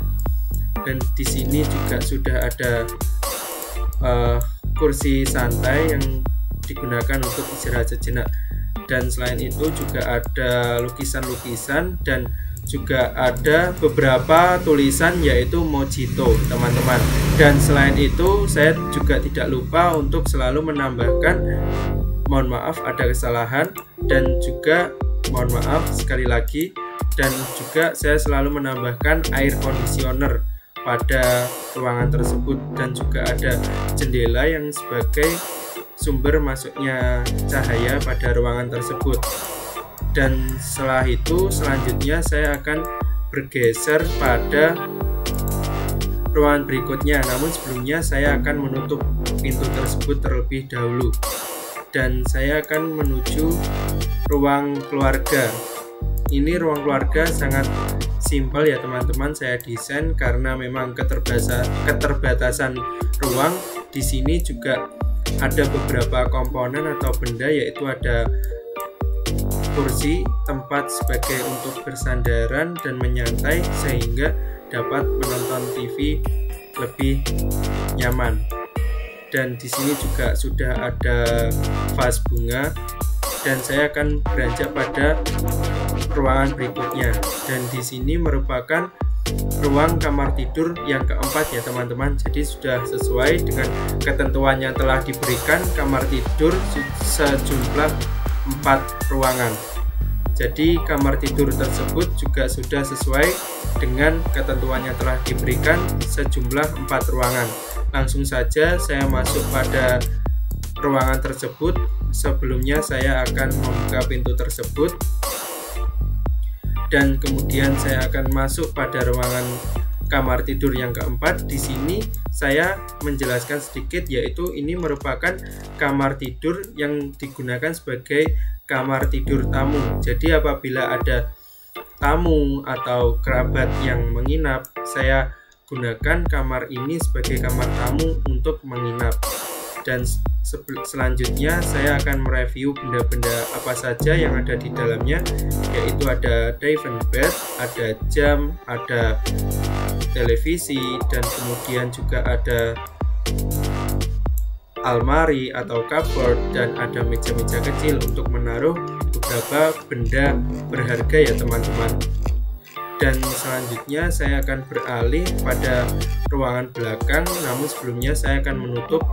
Dan di sini juga sudah ada kursi santai yang digunakan untuk istirahat sejenak. Dan selain itu juga ada lukisan-lukisan dan juga ada beberapa tulisan yaitu Mojito teman-teman. Dan selain itu saya juga tidak lupa untuk selalu menambahkan, mohon maaf ada kesalahan, dan juga mohon maaf sekali lagi, dan juga saya selalu menambahkan air conditioner pada ruangan tersebut, dan juga ada jendela yang sebagai sumber masuknya cahaya pada ruangan tersebut. Dan setelah itu selanjutnya saya akan bergeser pada ruangan berikutnya, namun sebelumnya saya akan menutup pintu tersebut terlebih dahulu dan saya akan menuju ruang keluarga. Ini ruang keluarga sangat simpel ya teman-teman, saya desain karena memang keterbatasan ruang. Di sini juga ada beberapa komponen atau benda, yaitu ada kursi, tempat sebagai untuk bersandaran dan menyantai sehingga dapat menonton TV lebih nyaman. Dan di sini juga sudah ada vas bunga dan saya akan beranjak pada ruangan berikutnya. Dan di sini merupakan ruang kamar tidur yang keempat ya teman-teman. Jadi sudah sesuai dengan ketentuan yang telah diberikan, kamar tidur sejumlah 4 ruangan. Jadi kamar tidur tersebut juga sudah sesuai dengan ketentuan yang telah diberikan sejumlah 4 ruangan. Langsung saja saya masuk pada ruangan tersebut. Sebelumnya saya akan membuka pintu tersebut dan kemudian saya akan masuk pada ruangan kamar tidur yang keempat. Di sini saya menjelaskan sedikit, yaitu ini merupakan kamar tidur yang digunakan sebagai kamar tidur tamu. Jadi apabila ada tamu atau kerabat yang menginap, saya gunakan kamar ini sebagai kamar tamu untuk menginap. Dan selanjutnya saya akan mereview benda-benda apa saja yang ada di dalamnya, yaitu ada divan bed, ada jam, ada televisi, dan kemudian juga ada almari atau cupboard, dan ada meja-meja kecil untuk menaruh beberapa benda berharga ya teman-teman. Dan selanjutnya saya akan beralih pada ruangan belakang, namun sebelumnya saya akan menutup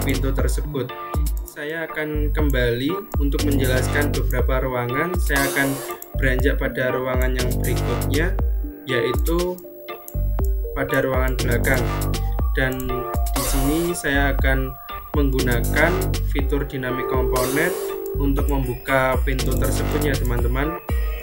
pintu tersebut. Saya akan kembali untuk menjelaskan beberapa ruangan. Saya akan beranjak pada ruangan yang berikutnya, yaitu pada ruangan belakang. Dan di sini saya akan menggunakan fitur dynamic component untuk membuka pintu tersebut ya teman-teman.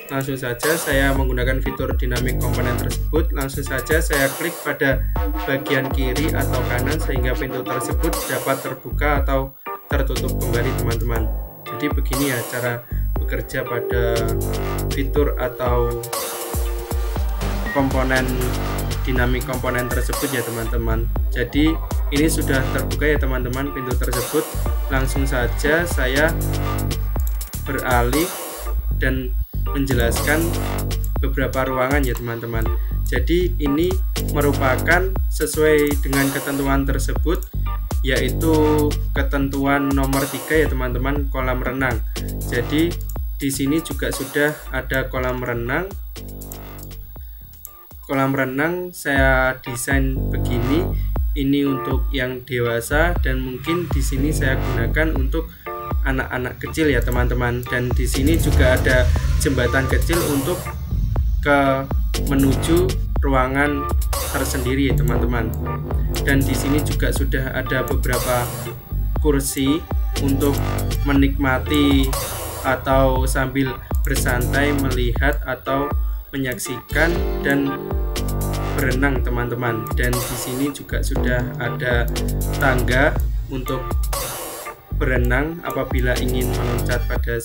Langsung saja saya menggunakan fitur dynamic component tersebut. Langsung saja saya klik pada bagian kiri atau kanan sehingga pintu tersebut dapat terbuka atau tertutup kembali teman-teman. Jadi begini ya cara bekerja pada fitur atau komponen dynamic komponen tersebut ya teman-teman. Jadi ini sudah terbuka ya teman-teman pintu tersebut. Langsung saja saya beralih dan menjelaskan beberapa ruangan ya teman-teman. Jadi ini merupakan sesuai dengan ketentuan tersebut, yaitu ketentuan nomor 3 ya teman-teman, kolam renang. Jadi di sini juga sudah ada kolam renang. Kolam renang saya desain begini. Ini untuk yang dewasa dan mungkin di sini saya gunakan untuk anak-anak kecil ya teman-teman. Dan di sini juga ada jembatan kecil untuk menuju ruangan tersendiri ya teman-teman. Dan di sini juga sudah ada beberapa kursi untuk menikmati atau sambil bersantai melihat atau menyaksikan dan berenang teman-teman. Dan di sini juga sudah ada tangga untuk berenang apabila ingin meloncat pada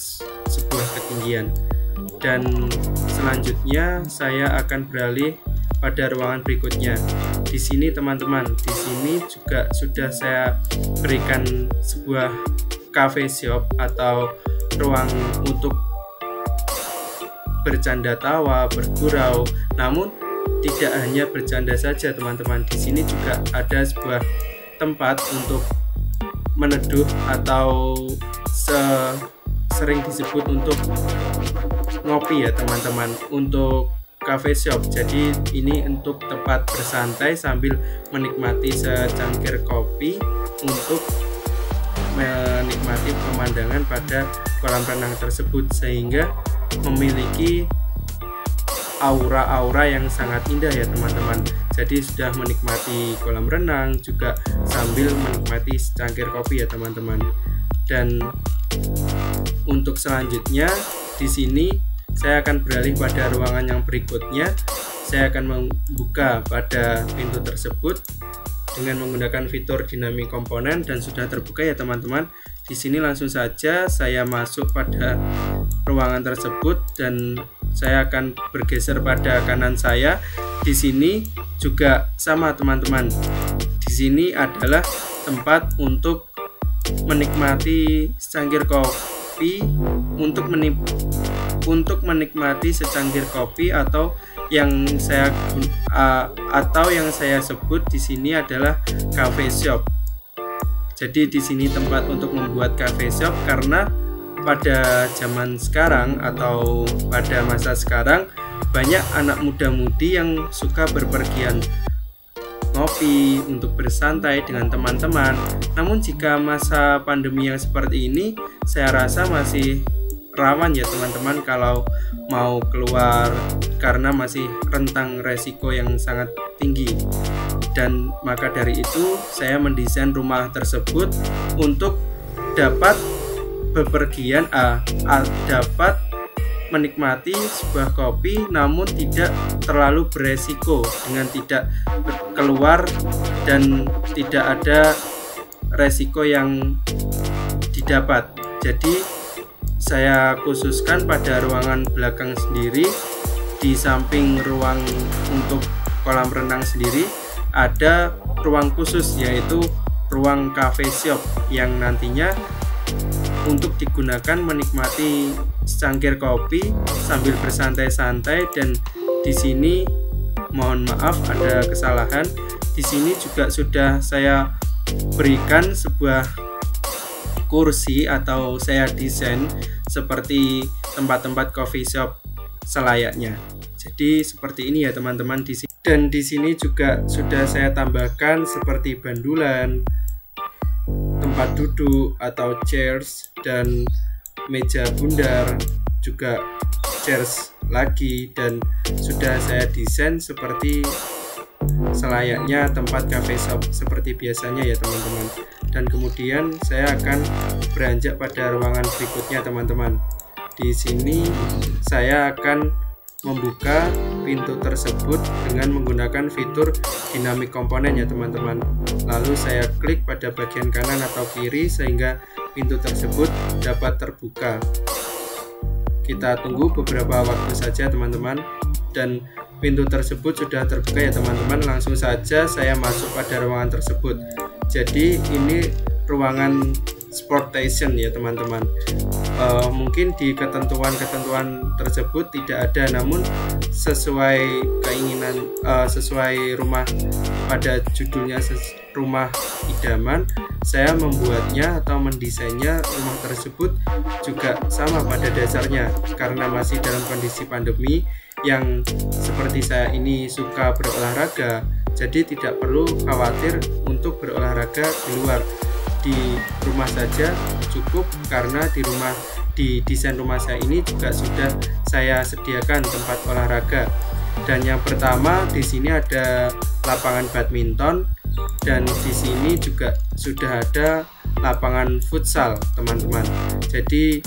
sebuah ketinggian. Dan selanjutnya saya akan beralih pada ruangan berikutnya. Di sini teman-teman, di sini juga sudah saya berikan sebuah cafe shop atau ruang untuk bercanda tawa, bergurau. Namun tidak hanya bercanda saja teman-teman. Di sini juga ada sebuah tempat untuk meneduh atau sering disebut untuk ngopi ya teman-teman, untuk cafe shop. Jadi ini untuk tempat bersantai sambil menikmati secangkir kopi untuk menikmati pemandangan pada kolam renang tersebut, sehingga memiliki aura-aura yang sangat indah ya teman-teman. Jadi sudah menikmati kolam renang juga sambil menikmati secangkir kopi ya teman-teman. Dan untuk selanjutnya di sini saya akan beralih pada ruangan yang berikutnya. Saya akan membuka pada pintu tersebut dengan menggunakan fitur dynamic component dan sudah terbuka ya teman-teman. Di sini langsung saja saya masuk pada ruangan tersebut dan saya akan bergeser pada kanan saya. Di sini juga sama teman-teman. Di sini adalah tempat untuk menikmati secangkir kopi, untuk menikmati secangkir kopi atau yang saya sebut di sini adalah cafe shop. Jadi di sini tempat untuk membuat cafe shop karena pada zaman sekarang atau pada masa sekarang banyak anak muda-mudi yang suka berpergian ngopi untuk bersantai dengan teman-teman. Namun jika masa pandemi yang seperti ini, saya rasa masih rawan ya teman-teman kalau mau keluar karena masih rentang resiko yang sangat tinggi. Dan maka dari itu saya mendesain rumah tersebut untuk dapat bepergian dapat menikmati sebuah kopi namun tidak terlalu beresiko dengan tidak keluar dan tidak ada resiko yang didapat. Jadi saya khususkan pada ruangan belakang sendiri. Di samping ruang untuk kolam renang sendiri ada ruang khusus, yaitu ruang cafe shop yang nantinya untuk digunakan menikmati secangkir kopi sambil bersantai-santai. Dan di sini mohon maaf ada kesalahan. Di sini juga sudah saya berikan sebuah kursi atau saya desain seperti tempat-tempat coffee shop selayaknya. Jadi seperti ini ya teman-teman di sini. Dan di sini juga sudah saya tambahkan seperti bandulan, tempat duduk atau chairs, dan meja bundar, juga chairs lagi, dan sudah saya desain seperti selayaknya tempat cafe shop seperti biasanya ya teman-teman. Dan kemudian saya akan beranjak pada ruangan berikutnya teman-teman. Di sini saya akan membuka pintu tersebut dengan menggunakan fitur dynamic component ya teman-teman. Lalu saya klik pada bagian kanan atau kiri sehingga pintu tersebut dapat terbuka. Kita tunggu beberapa waktu saja teman-teman. Dan pintu tersebut sudah terbuka ya teman-teman. Langsung saja saya masuk pada ruangan tersebut. Jadi ini ruangan sportation ya teman-teman. Mungkin di ketentuan-ketentuan tersebut tidak ada, namun sesuai keinginan, sesuai rumah pada judulnya rumah idaman, saya membuatnya atau mendesainnya rumah tersebut juga sama pada dasarnya, karena masih dalam kondisi pandemi yang seperti saya ini suka berolahraga, jadi tidak perlu khawatir untuk berolahraga di luar. Di rumah saja cukup, karena di desain rumah saya ini juga sudah saya sediakan tempat olahraga. Dan yang pertama, di sini ada lapangan badminton, dan di sini juga sudah ada lapangan futsal, teman-teman. Jadi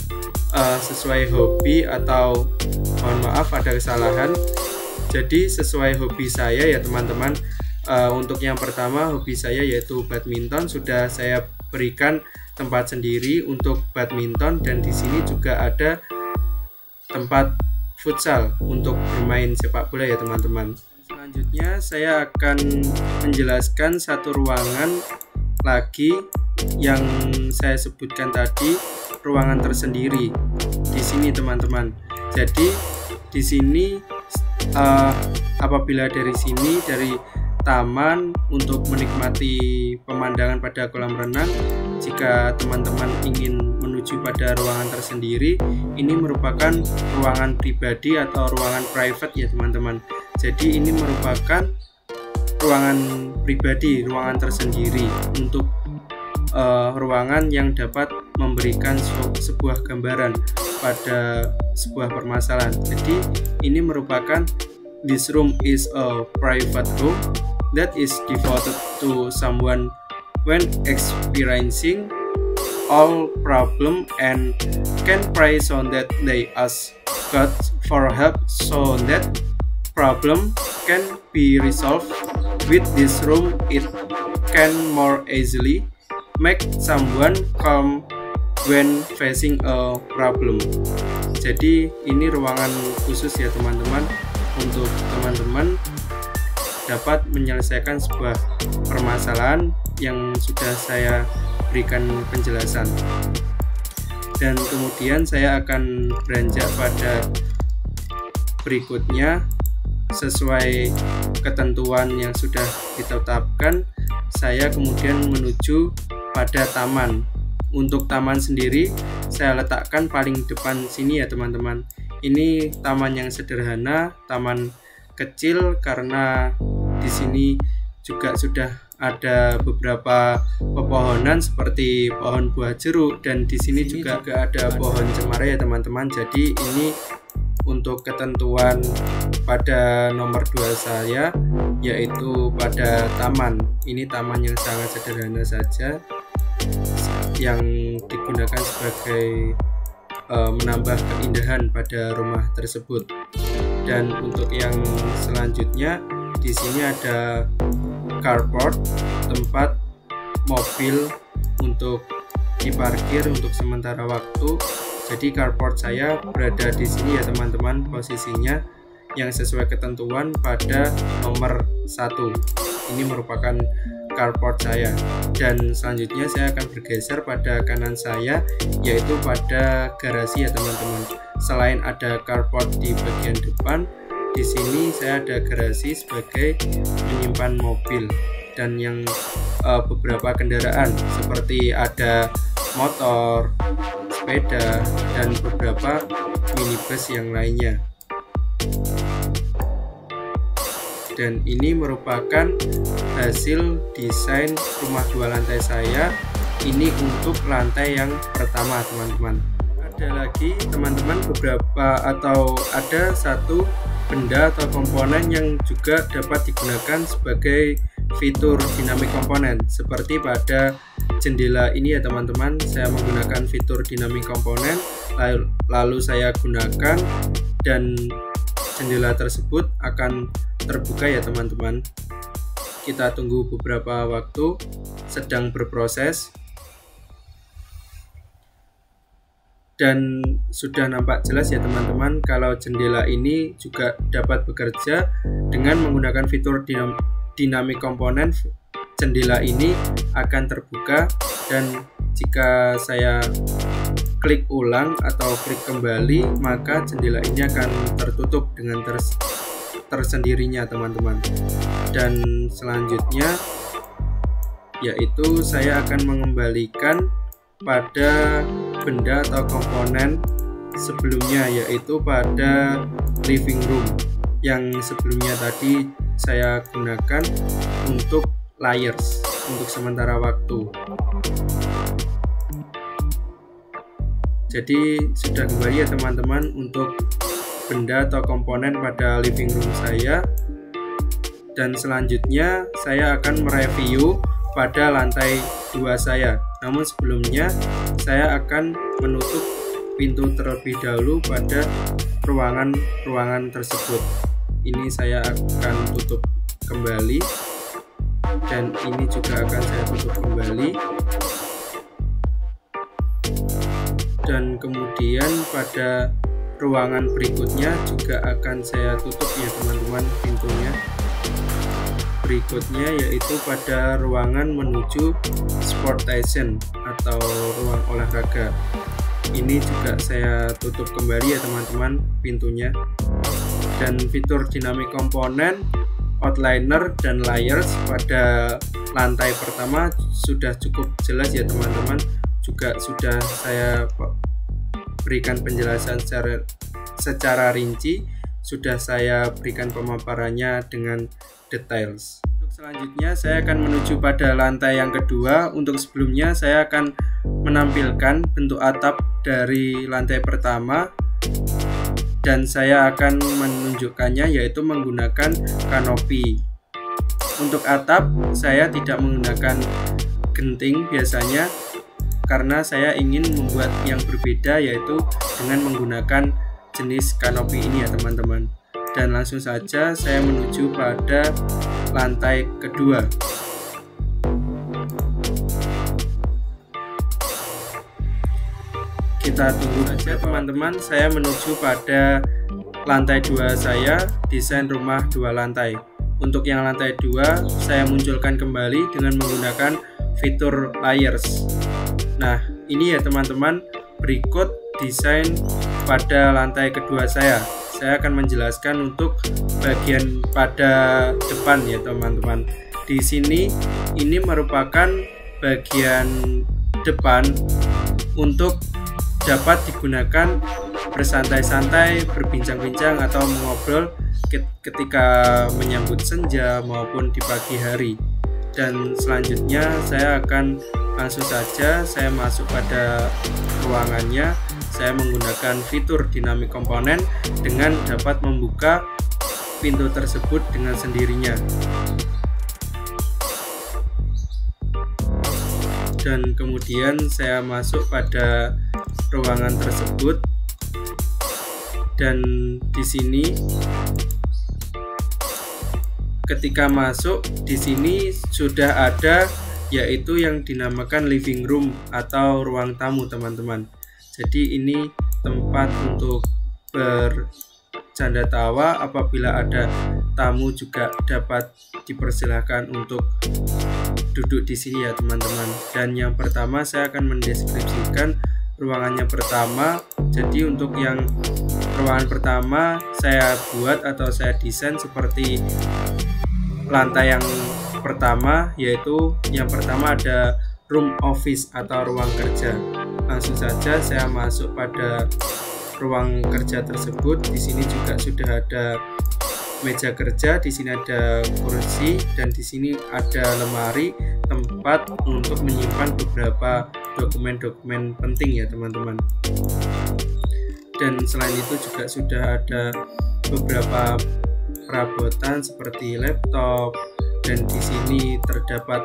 sesuai hobi, atau mohon maaf ada kesalahan, jadi sesuai hobi saya ya teman-teman. Untuk yang pertama, hobi saya yaitu badminton, sudah saya berikan tempat sendiri untuk badminton, dan di sini juga ada tempat futsal untuk bermain sepak bola ya teman-teman. Selanjutnya saya akan menjelaskan satu ruangan lagi yang saya sebutkan tadi, ruangan tersendiri di sini teman-teman. Jadi di sini apabila dari sini, dari taman, untuk menikmati pemandangan pada kolam renang, jika teman-teman ingin menuju pada ruangan tersendiri, ini merupakan ruangan pribadi atau ruangan private ya teman-teman. Jadi ini merupakan ruangan pribadi, ruangan tersendiri untuk ruangan yang dapat memberikan sebuah gambaran pada sebuah permasalahan. Jadi ini merupakan, this room is a private room that is devoted to someone when experiencing all problem and can pray so that they ask God for help so that problem can be resolved. With this room, it can more easily make someone calm when facing a problem. Jadi ini ruangan khusus ya teman-teman, untuk teman-teman dapat menyelesaikan sebuah permasalahan yang sudah saya berikan penjelasan. Dan kemudian saya akan beranjak pada berikutnya. Sesuai ketentuan yang sudah ditetapkan, saya kemudian menuju pada taman. Untuk taman sendiri saya letakkan paling depan sini ya teman-teman. Ini taman yang sederhana, taman kecil, karena di sini juga sudah ada beberapa pepohonan seperti pohon buah jeruk, dan di sini juga ada pohon cemara ya teman-teman. Jadi ini untuk ketentuan pada nomor 2 saya, yaitu pada taman. Ini taman yang sangat sederhana saja, yang digunakan sebagai menambah keindahan pada rumah tersebut. Dan untuk yang selanjutnya, di sini ada carport, tempat mobil untuk diparkir untuk sementara waktu. Jadi carport saya berada di sini ya teman-teman, posisinya yang sesuai ketentuan pada nomor 1. Ini merupakan carport saya. Dan selanjutnya saya akan bergeser pada kanan saya, yaitu pada garasi ya teman-teman. Selain ada carport di bagian depan, di sini saya ada garasi sebagai menyimpan mobil dan yang beberapa kendaraan, seperti ada motor, sepeda, dan beberapa minibus yang lainnya. Dan ini merupakan hasil desain rumah 2 lantai saya. Ini untuk lantai yang pertama teman-teman. Ada lagi teman-teman beberapa, atau ada satu benda atau komponen yang juga dapat digunakan sebagai fitur dinamik komponen, seperti pada jendela ini ya teman-teman. Saya menggunakan fitur dinamik komponen, lalu saya gunakan, dan jendela tersebut akan terbuka ya teman-teman. Kita tunggu beberapa waktu, sedang berproses, dan sudah nampak jelas ya teman-teman kalau jendela ini juga dapat bekerja dengan menggunakan fitur dinamik komponen. Jendela ini akan terbuka, dan jika saya klik ulang atau klik kembali, maka jendela ini akan tertutup dengan tersendirinya teman-teman. Dan selanjutnya yaitu saya akan mengembalikan pada benda atau komponen sebelumnya, yaitu pada living room yang sebelumnya tadi saya gunakan untuk layers untuk sementara waktu. Jadi sudah kembali ya teman-teman untuk benda atau komponen pada living room saya. Dan selanjutnya saya akan mereview pada lantai 2 saya. Namun sebelumnya saya akan menutup pintu terlebih dahulu pada ruangan tersebut. Ini saya akan tutup kembali, dan ini juga akan saya tutup kembali. Dan kemudian pada ruangan berikutnya juga akan saya tutup ya teman-teman pintunya. Berikutnya yaitu pada ruangan menuju sportation atau ruang olahraga. Ini juga saya tutup kembali ya teman-teman pintunya. Dan fitur dynamic komponen, outliner, dan layers pada lantai pertama sudah cukup jelas ya teman-teman. Juga sudah saya berikan penjelasan secara rinci, sudah saya berikan pemaparannya dengan details. Untuk selanjutnya saya akan menuju pada lantai yang kedua. Untuk sebelumnya saya akan menampilkan bentuk atap dari lantai pertama, dan saya akan menunjukkannya yaitu menggunakan kanopi. Untuk atap saya tidak menggunakan genting biasanya, karena saya ingin membuat yang berbeda yaitu dengan menggunakan jenis kanopi ini ya teman-teman. Dan langsung saja saya menuju pada lantai kedua. Kita tunggu saja teman-teman, saya menuju pada lantai 2 saya, desain rumah 2 lantai. Untuk yang lantai 2 saya munculkan kembali dengan menggunakan fitur layers. Nah ini ya teman-teman, berikut desain pada lantai kedua saya. Saya akan menjelaskan untuk bagian pada depan ya teman-teman. Di sini ini merupakan bagian depan untuk dapat digunakan bersantai-santai, berbincang-bincang atau mengobrol ketika menyambut senja maupun di pagi hari. Dan selanjutnya saya akan langsung saja saya masuk pada ruangannya. Saya menggunakan fitur dynamic komponen dengan dapat membuka pintu tersebut dengan sendirinya. Dan kemudian saya masuk pada ruangan tersebut, dan di sini ketika masuk di sini sudah ada yaitu yang dinamakan living room atau ruang tamu teman-teman. Jadi ini tempat untuk bercanda tawa, apabila ada tamu juga dapat dipersilahkan untuk duduk di sini ya teman-teman. Dan yang pertama saya akan mendeskripsikan ruangannya pertama. Jadi untuk yang ruangan pertama saya buat atau saya desain seperti lantai yang pertama, yaitu yang pertama ada room office atau ruang kerja. Langsung saja saya masuk pada ruang kerja tersebut. Di sini juga sudah ada meja kerja, di sini ada kursi, dan di sini ada lemari tempat untuk menyimpan beberapa dokumen-dokumen penting ya teman-teman. Dan selain itu juga sudah ada beberapa perabotan seperti laptop, dan di sini terdapat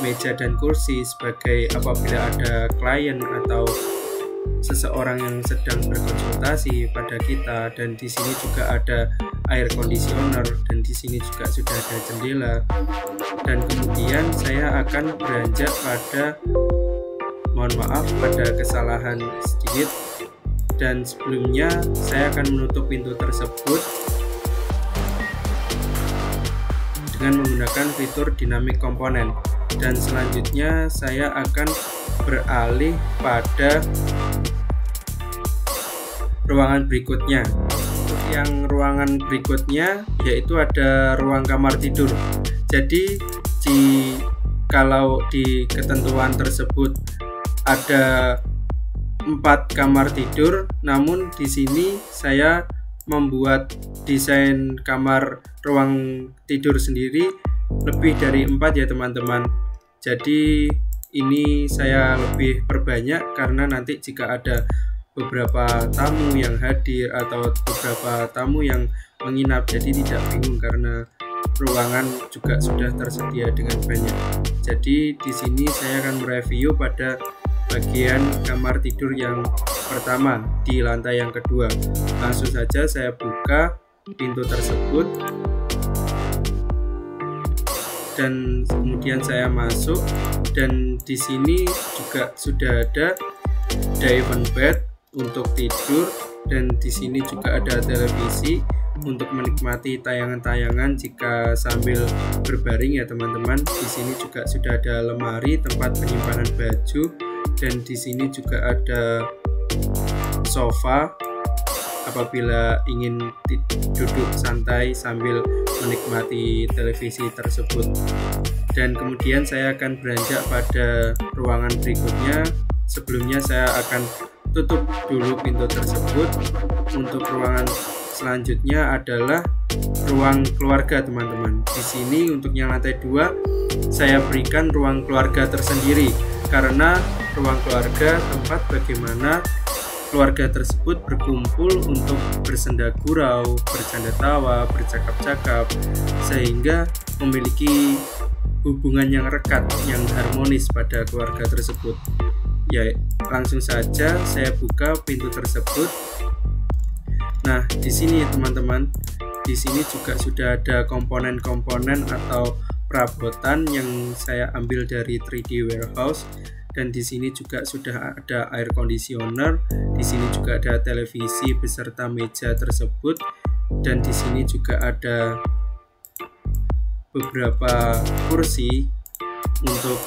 meja dan kursi sebagai apabila ada klien atau seseorang yang sedang berkonsultasi pada kita. Dan di sini juga ada air conditioner, dan di sini juga sudah ada jendela. Dan kemudian saya akan beranjak pada, mohon maaf pada kesalahan sedikit, dan sebelumnya saya akan menutup pintu tersebut dengan menggunakan fitur dynamic komponen. Dan selanjutnya saya akan beralih pada ruangan berikutnya. Untuk yang ruangan berikutnya yaitu ada ruang kamar tidur. Jadi kalau di ketentuan tersebut ada 4 kamar tidur, namun di sini saya membuat desain kamar ruang tidur sendiri lebih dari 4 ya teman-teman. Jadi ini saya lebih perbanyak karena nanti jika ada beberapa tamu yang hadir atau beberapa tamu yang menginap, jadi tidak bingung karena ruangan juga sudah tersedia dengan banyak. Jadi di sini saya akan mereview pada bagian kamar tidur yang pertama di lantai yang kedua. Langsung saja saya buka pintu tersebut dan kemudian saya masuk, dan di sini juga sudah ada divan bed untuk tidur, dan di sini juga ada televisi untuk menikmati tayangan-tayangan jika sambil berbaring ya teman-teman. Di sini juga sudah ada lemari tempat penyimpanan baju, dan di sini juga ada sofa apabila ingin duduk santai sambil menikmati televisi tersebut. Dan kemudian saya akan beranjak pada ruangan berikutnya. Sebelumnya saya akan tutup dulu pintu tersebut. Untuk ruangan selanjutnya adalah ruang keluarga teman-teman. Di sini untuk yang lantai 2 saya berikan ruang keluarga tersendiri, karena ruang keluarga tempat bagaimana keluarga tersebut berkumpul untuk bersenda gurau, bercanda tawa, bercakap-cakap, sehingga memiliki hubungan yang rekat, yang harmonis pada keluarga tersebut. Ya, langsung saja saya buka pintu tersebut. Nah, di sini teman-teman, di sini juga sudah ada komponen-komponen atau perabotan yang saya ambil dari 3D Warehouse, dan di sini juga sudah ada air conditioner. Di sini juga ada televisi beserta meja tersebut, dan di sini juga ada beberapa kursi untuk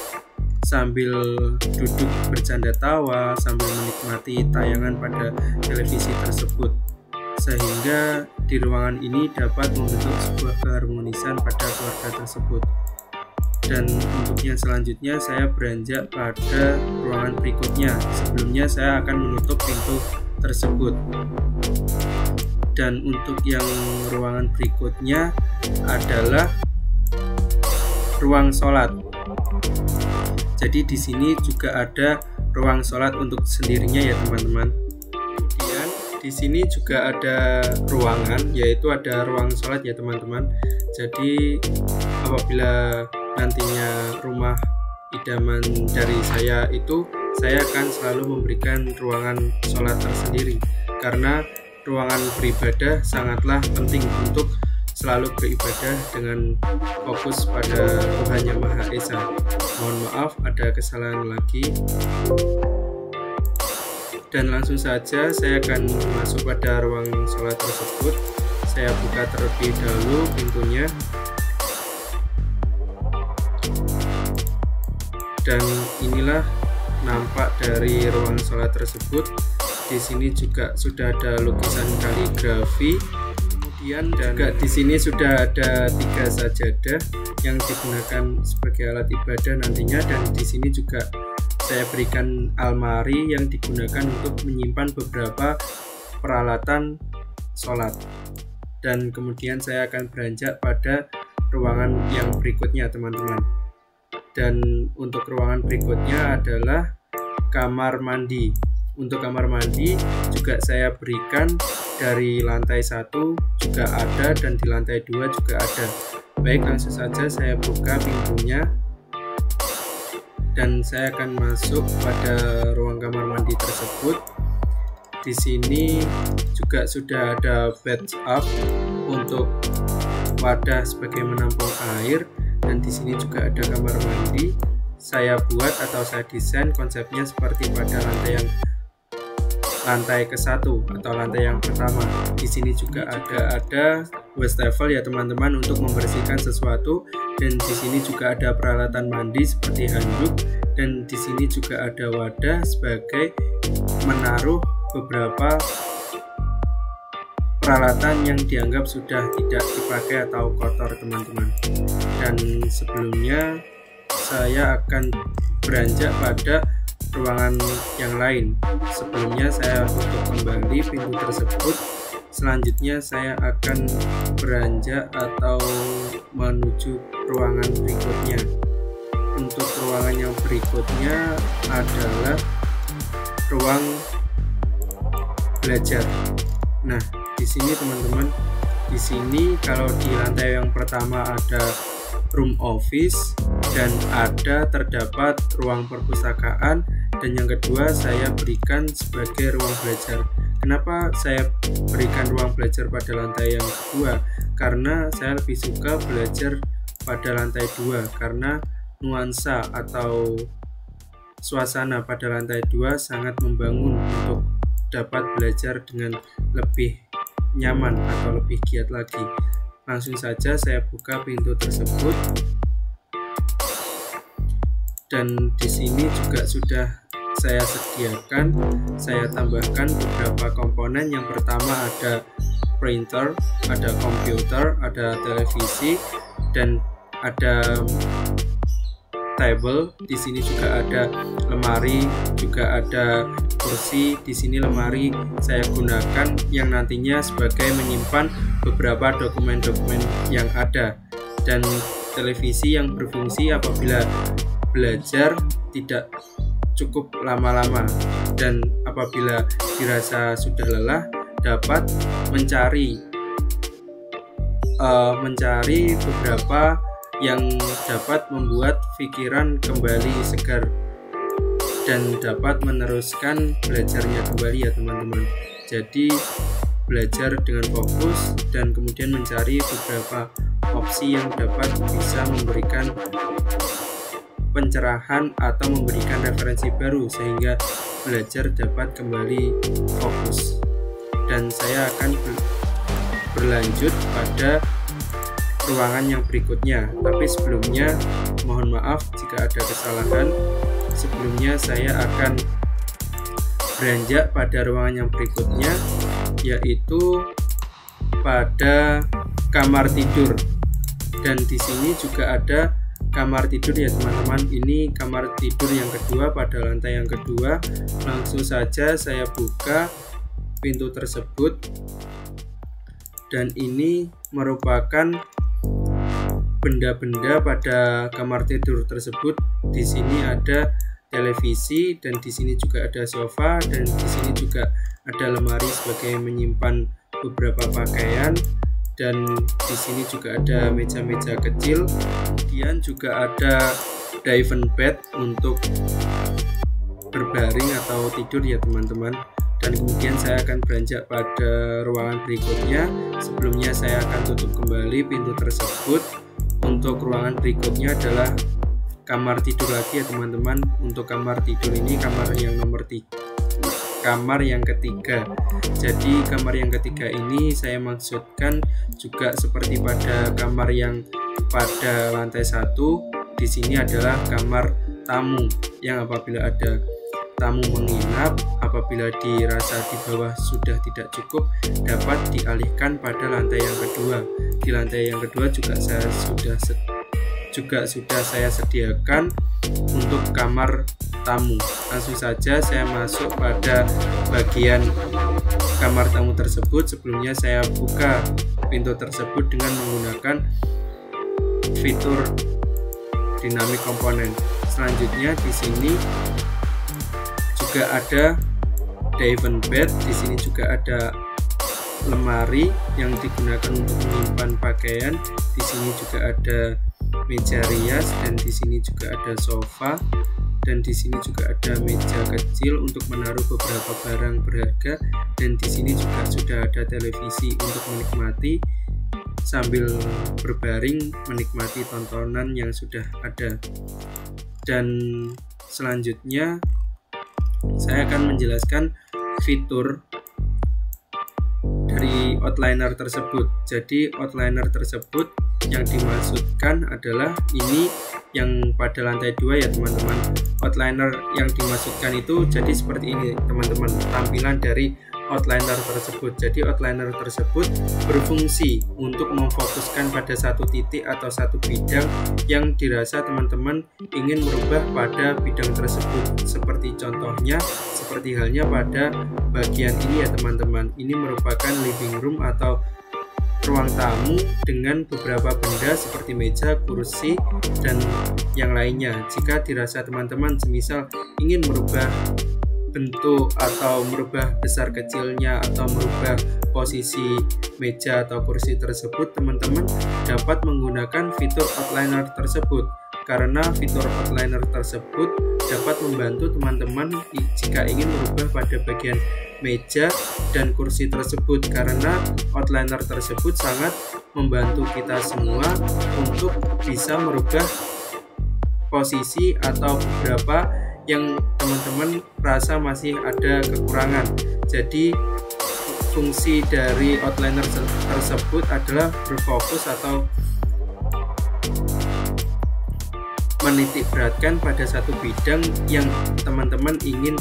sambil duduk bercanda tawa sambil menikmati tayangan pada televisi tersebut, sehingga di ruangan ini dapat membentuk sebuah keharmonisan pada keluarga tersebut. Dan untuk yang selanjutnya saya beranjak pada ruangan berikutnya. Sebelumnya saya akan menutup pintu tersebut. Dan untuk yang ruangan berikutnya adalah ruang sholat. Jadi di sini juga ada ruang sholat untuk sendirinya ya teman-teman. Kemudian di sini juga ada ruangan, yaitu ada ruang sholat ya teman-teman. Jadi apabila nantinya rumah idaman dari saya itu, saya akan selalu memberikan ruangan sholat tersendiri, karena ruangan beribadah sangatlah penting untuk selalu beribadah dengan fokus pada Tuhan Yang Maha Esa. Mohon maaf ada kesalahan lagi. Dan langsung saja saya akan masuk pada ruang sholat tersebut. Saya buka terlebih dahulu pintunya. Dan inilah nampak dari ruang sholat tersebut. Di sini juga sudah ada lukisan kaligrafi. Kemudian juga di sini sudah ada 3 sajadah yang digunakan sebagai alat ibadah nantinya, dan di sini juga saya berikan almari yang digunakan untuk menyimpan beberapa peralatan sholat. Dan kemudian saya akan beranjak pada ruangan yang berikutnya teman-teman. Dan untuk ruangan berikutnya adalah kamar mandi. Untuk kamar mandi juga saya berikan dari lantai 1 juga ada, dan di lantai 2 juga ada. Baik, langsung saja saya buka pintunya dan saya akan masuk pada ruang kamar mandi tersebut. Di sini juga sudah ada bathtub untuk wadah sebagai menampung air, dan di sini juga ada kamar mandi. Saya buat atau saya desain konsepnya seperti pada lantai ke-1 atau lantai yang pertama. Di sini juga ada wastafel ya teman-teman untuk membersihkan sesuatu, dan di sini juga ada peralatan mandi seperti handuk, dan di sini juga ada wadah sebagai menaruh beberapa peralatan yang dianggap sudah tidak dipakai atau kotor teman-teman. Dan sebelumnya saya akan beranjak pada ruangan yang lain. Sebelumnya saya tutup kembali pintu tersebut. Selanjutnya saya akan beranjak atau menuju ruangan berikutnya. Untuk ruangan yang berikutnya adalah ruang belajar. Nah, di sini teman-teman, di sini kalau di lantai yang pertama ada room office dan terdapat ruang perpustakaan, dan yang kedua saya berikan sebagai ruang belajar. Kenapa saya berikan ruang belajar pada lantai yang kedua? Karena saya lebih suka belajar pada lantai 2 karena nuansa atau suasana pada lantai 2 sangat membangun untuk dapat belajar dengan lebih nyaman atau lebih giat lagi. Langsung saja saya buka pintu tersebut, dan di sini juga sudah saya sediakan, saya tambahkan beberapa komponen. Yang pertama ada printer, ada komputer, ada televisi, dan ada table. Di sini juga ada lemari, juga ada kursi. Di sini lemari saya gunakan yang nantinya sebagai menyimpan beberapa dokumen-dokumen yang ada, dan televisi yang berfungsi apabila belajar tidak cukup lama-lama, dan apabila dirasa sudah lelah dapat mencari beberapa yang dapat membuat pikiran kembali segar dan dapat meneruskan belajarnya kembali ya teman-teman. Jadi belajar dengan fokus dan kemudian mencari beberapa opsi yang dapat bisa memberikan pencerahan atau memberikan referensi baru sehingga belajar dapat kembali fokus. Dan saya akan berlanjut pada ruangan yang berikutnya, tapi sebelumnya mohon maaf jika ada kesalahan. Sebelumnya saya akan beranjak pada ruangan yang berikutnya, yaitu pada kamar tidur. Dan di sini juga ada kamar tidur ya teman-teman. Ini kamar tidur yang kedua pada lantai yang kedua. Langsung saja saya buka pintu tersebut, dan ini merupakan benda-benda pada kamar tidur tersebut. Di sini ada televisi, dan di sini juga ada sofa, dan di sini juga ada lemari sebagai menyimpan beberapa pakaian, dan di sini juga ada meja-meja kecil. Kemudian juga ada divan bed untuk berbaring atau tidur ya teman-teman. Dan kemudian saya akan beranjak pada ruangan berikutnya. Sebelumnya saya akan tutup kembali pintu tersebut. Untuk ruangan berikutnya adalah kamar tidur lagi ya teman-teman. Untuk kamar tidur ini kamar yang nomor 3, kamar yang ketiga. Jadi kamar yang ketiga ini saya maksudkan juga seperti pada kamar yang pada lantai 1. Di sini adalah kamar tamu yang apabila ada tamu menginap, apabila dirasa di bawah sudah tidak cukup, dapat dialihkan pada lantai yang kedua. Di lantai yang kedua juga sudah saya sediakan untuk kamar tamu. Langsung saja saya masuk pada bagian kamar tamu tersebut. Sebelumnya saya buka pintu tersebut dengan menggunakan fitur dynamic component. Selanjutnya di sini juga ada divan bed. Di sini juga ada lemari yang digunakan untuk menyimpan pakaian. Di sini juga ada meja rias, dan di sini juga ada sofa, dan di sini juga ada meja kecil untuk menaruh beberapa barang berharga, dan di sini juga sudah ada televisi untuk menikmati sambil berbaring menikmati tontonan yang sudah ada. Dan selanjutnya saya akan menjelaskan fitur dari outliner tersebut. Jadi outliner tersebut yang dimaksudkan adalah ini yang pada lantai 2 ya teman-teman. Outliner yang dimaksudkan itu jadi seperti ini teman-teman, tampilan dari outliner tersebut. Jadi outliner tersebut berfungsi untuk memfokuskan pada satu titik atau satu bidang yang dirasa teman-teman ingin merubah pada bidang tersebut. Seperti contohnya, seperti halnya pada bagian ini ya teman-teman. Ini merupakan living room atau ruang tamu dengan beberapa benda seperti meja, kursi, dan yang lainnya. Jika dirasa teman-teman semisal ingin merubah bentuk atau merubah besar kecilnya atau merubah posisi meja atau kursi tersebut, teman-teman dapat menggunakan fitur outliner tersebut, karena fitur outliner tersebut dapat membantu teman-teman jika ingin merubah pada bagian meja dan kursi tersebut, karena outliner tersebut sangat membantu kita semua untuk bisa merubah posisi atau beberapa yang teman-teman rasa masih ada kekurangan. Jadi fungsi dari outliner tersebut adalah berfokus atau menitik beratkan pada satu bidang yang teman-teman ingin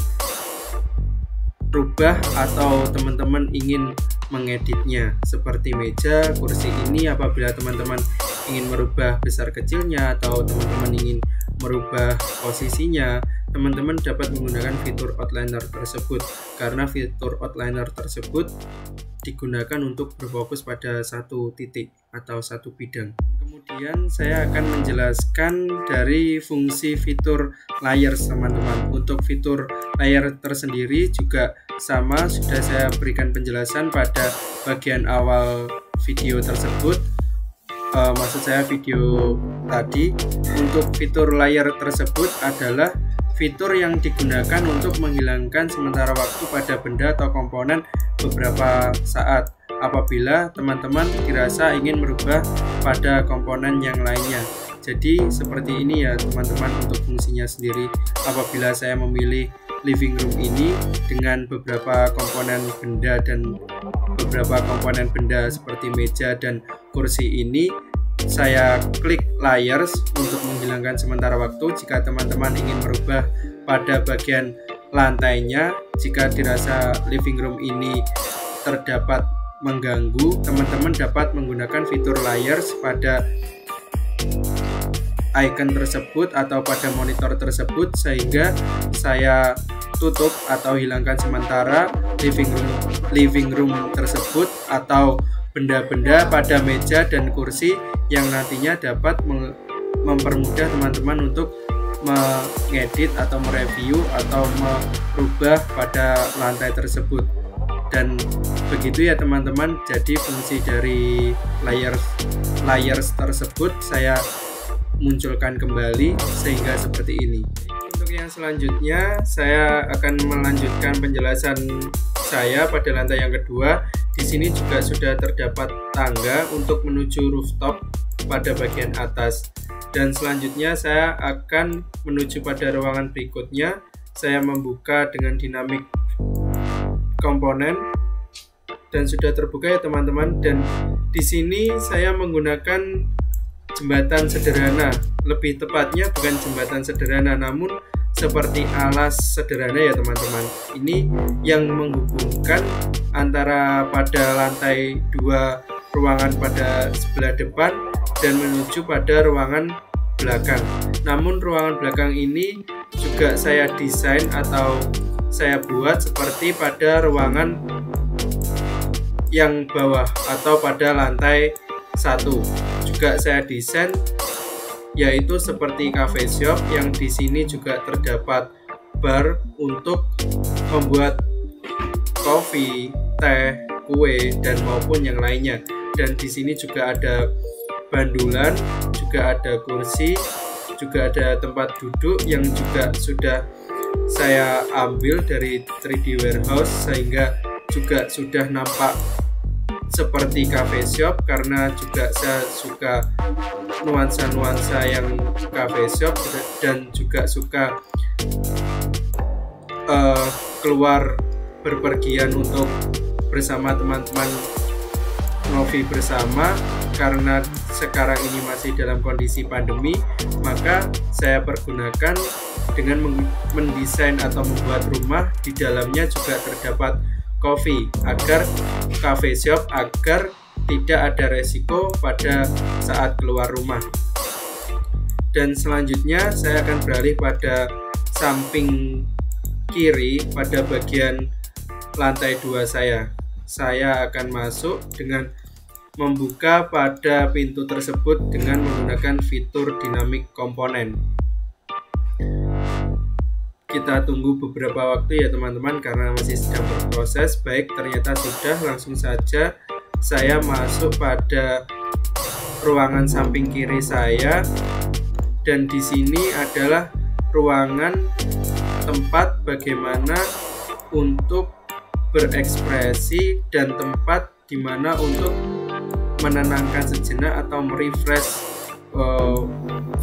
rubah atau teman-teman ingin mengeditnya. Seperti meja, kursi ini apabila teman-teman ingin merubah besar kecilnya atau teman-teman ingin merubah posisinya, teman-teman dapat menggunakan fitur outliner tersebut, karena fitur outliner tersebut digunakan untuk berfokus pada satu titik atau satu bidang. Kemudian saya akan menjelaskan dari fungsi fitur layers teman-teman. Untuk fitur layer tersendiri juga sama, sudah saya berikan penjelasan pada bagian awal video tersebut. Maksud saya video tadi. Untuk fitur layer tersebut adalah fitur yang digunakan untuk menghilangkan sementara waktu pada benda atau komponen beberapa saat apabila teman-teman dirasa ingin merubah pada komponen yang lainnya. Jadi seperti ini ya teman-teman untuk fungsinya sendiri. Apabila saya memilih living room ini dengan beberapa komponen benda dan beberapa komponen benda seperti meja dan kursi ini, saya klik layers untuk menghilangkan sementara waktu. Jika teman-teman ingin merubah pada bagian lantainya, jika dirasa living room ini terdapat mengganggu, teman-teman dapat menggunakan fitur layers pada icon tersebut atau pada monitor tersebut, sehingga saya tutup atau hilangkan sementara living room tersebut atau benda-benda pada meja dan kursi yang nantinya dapat mempermudah teman-teman untuk mengedit atau mereview atau merubah pada lantai tersebut. Dan begitu ya teman-teman, jadi fungsi dari layers tersebut saya munculkan kembali sehingga seperti ini. Untuk yang selanjutnya saya akan melanjutkan penjelasan saya pada lantai yang kedua. Di sini juga sudah terdapat tangga untuk menuju rooftop pada bagian atas. Dan selanjutnya saya akan menuju pada ruangan berikutnya. Saya membuka dengan dinamik komponen dan sudah terbuka ya teman-teman. Dan di sini saya menggunakan jembatan sederhana, lebih tepatnya bukan jembatan sederhana namun seperti alas sederhana ya teman-teman. Ini yang menghubungkan antara pada lantai 2 ruangan pada sebelah depan dan menuju pada ruangan belakang. Namun ruangan belakang ini juga saya desain atau saya buat seperti pada ruangan yang bawah atau pada lantai 1. Juga saya desain yaitu seperti cafe shop yang di sini juga terdapat bar untuk membuat kopi, teh, kue dan maupun yang lainnya. Dan di sini juga ada bandulan, juga ada kursi, juga ada tempat duduk yang juga sudah saya ambil dari 3D warehouse sehingga juga sudah nampak seperti cafe shop, karena juga saya suka nuansa-nuansa yang cafe shop dan juga suka keluar berpergian untuk bersama teman-teman ngopi bersama. Karena sekarang ini masih dalam kondisi pandemi, maka saya pergunakan dengan mendesain atau membuat rumah di dalamnya juga terdapat coffee cafe shop agar tidak ada resiko pada saat keluar rumah. Dan selanjutnya saya akan beralih pada samping kiri pada bagian lantai 2 saya. Saya akan masuk dengan membuka pada pintu tersebut dengan menggunakan fitur dynamic component. Kita tunggu beberapa waktu ya teman-teman karena masih sedang berproses. Baik, ternyata sudah. Langsung saja saya masuk pada ruangan samping kiri saya, dan di sini adalah ruangan tempat bagaimana untuk berekspresi dan tempat dimana untuk menenangkan sejenak atau merefresh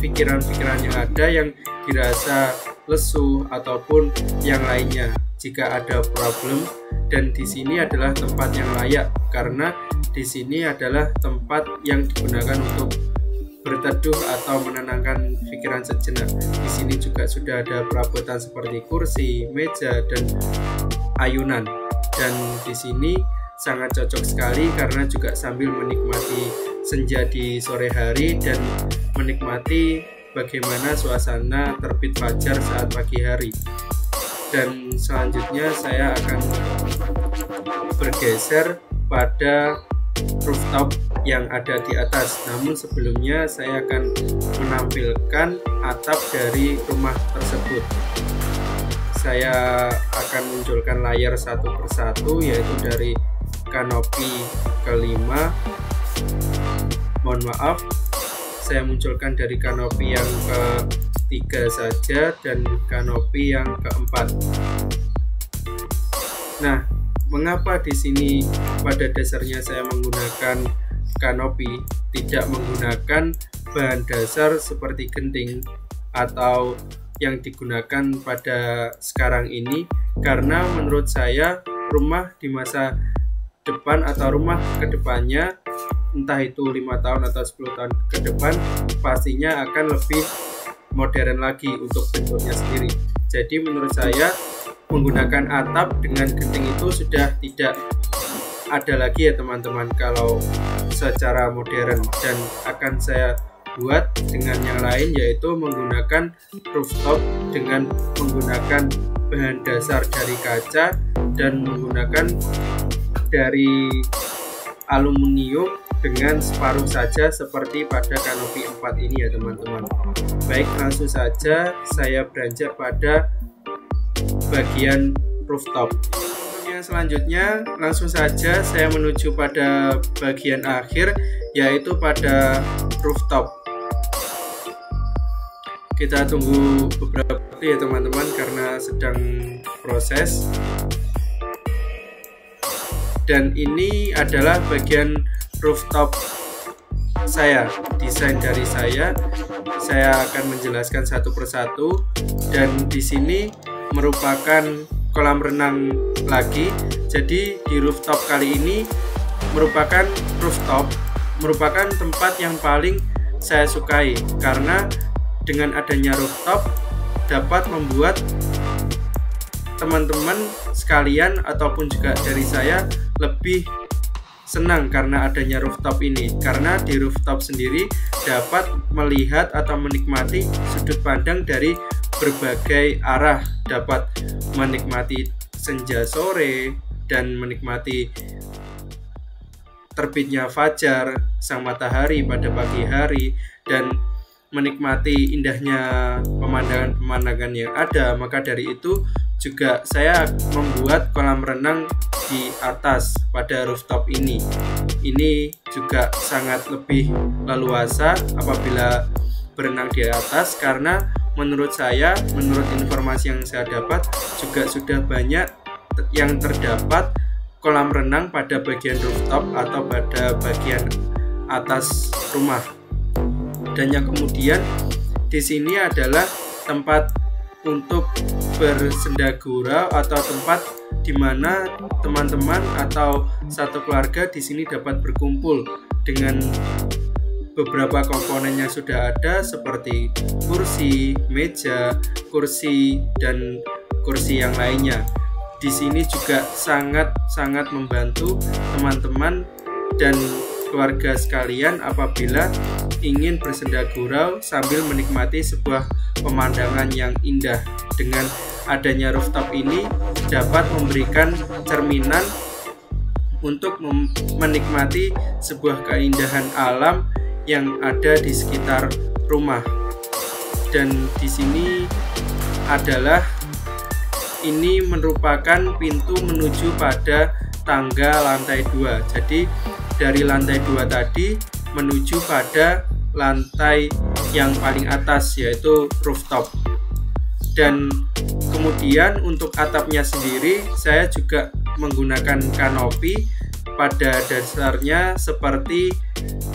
pikiran-pikiran yang ada yang dirasa lesu ataupun yang lainnya jika ada problem. Dan di sini adalah tempat yang layak karena di sini adalah tempat yang digunakan untuk berteduh atau menenangkan pikiran sejenak. Di sini juga sudah ada perabotan seperti kursi, meja, dan ayunan. Dan di sini sangat cocok sekali karena juga sambil menikmati senja di sore hari dan menikmati bagaimana suasana terbit fajar saat pagi hari. Dan selanjutnya saya akan bergeser pada rooftop yang ada di atas. Namun sebelumnya saya akan menampilkan atap dari rumah tersebut. Saya akan munculkan layar satu persatu, yaitu dari kanopi kelima. Mohon maaf, saya munculkan dari kanopi yang ketiga saja dan kanopi yang keempat. Nah, mengapa di sini pada dasarnya saya menggunakan kanopi, tidak menggunakan bahan dasar seperti genting atau yang digunakan pada sekarang ini? Karena menurut saya rumah di masa depan atau rumah kedepannya, entah itu 5 tahun atau 10 tahun ke depan, pastinya akan lebih modern lagi untuk bentuknya sendiri. Jadi menurut saya menggunakan atap dengan genting itu sudah tidak ada lagi ya teman-teman kalau secara modern, dan akan saya buat dengan yang lain, yaitu menggunakan rooftop dengan menggunakan bahan dasar dari kaca dan menggunakan dari aluminium dengan separuh saja seperti pada kanopi 4 ini ya teman-teman. Baik, langsung saja saya beranjak pada bagian rooftop. Untuk yang selanjutnya langsung saja saya menuju pada bagian akhir, yaitu pada rooftop. Kita tunggu beberapa waktu ya teman-teman karena sedang proses. Dan ini adalah bagian rooftop saya, desain dari saya. Saya akan menjelaskan satu persatu, dan di sini merupakan kolam renang lagi. Jadi di rooftop kali ini merupakan tempat yang paling saya sukai karena dengan adanya rooftop dapat membuat teman-teman sekalian ataupun juga dari saya lebih senang karena adanya rooftop ini, karena di rooftop sendiri dapat melihat atau menikmati sudut pandang dari berbagai arah, dapat menikmati senja sore dan menikmati terbitnya fajar sang matahari pada pagi hari dan menikmati indahnya pemandangan-pemandangan yang ada. Maka dari itu juga saya membuat kolam renang di atas pada rooftop ini. Ini juga sangat lebih leluasa apabila berenang di atas, karena menurut saya, menurut informasi yang saya dapat, juga sudah banyak yang terdapat kolam renang pada bagian rooftop atau pada bagian atas rumah. Dan yang kemudian di sini adalah tempat untuk bersendagura atau tempat di mana teman-teman atau satu keluarga di sini dapat berkumpul dengan beberapa komponen yang sudah ada seperti kursi, meja, kursi, dan kursi yang lainnya. di sini juga sangat membantu teman-teman dan keluarga sekalian apabila ingin bersenda gurau sambil menikmati sebuah pemandangan yang indah. Dengan adanya rooftop ini dapat memberikan cerminan untuk menikmati sebuah keindahan alam yang ada di sekitar rumah. Dan di sini adalah ini merupakan pintu menuju pada tangga lantai 2. Jadi dari lantai 2 tadi menuju pada lantai yang paling atas, yaitu rooftop. Dan kemudian untuk atapnya sendiri saya juga menggunakan kanopi pada dasarnya seperti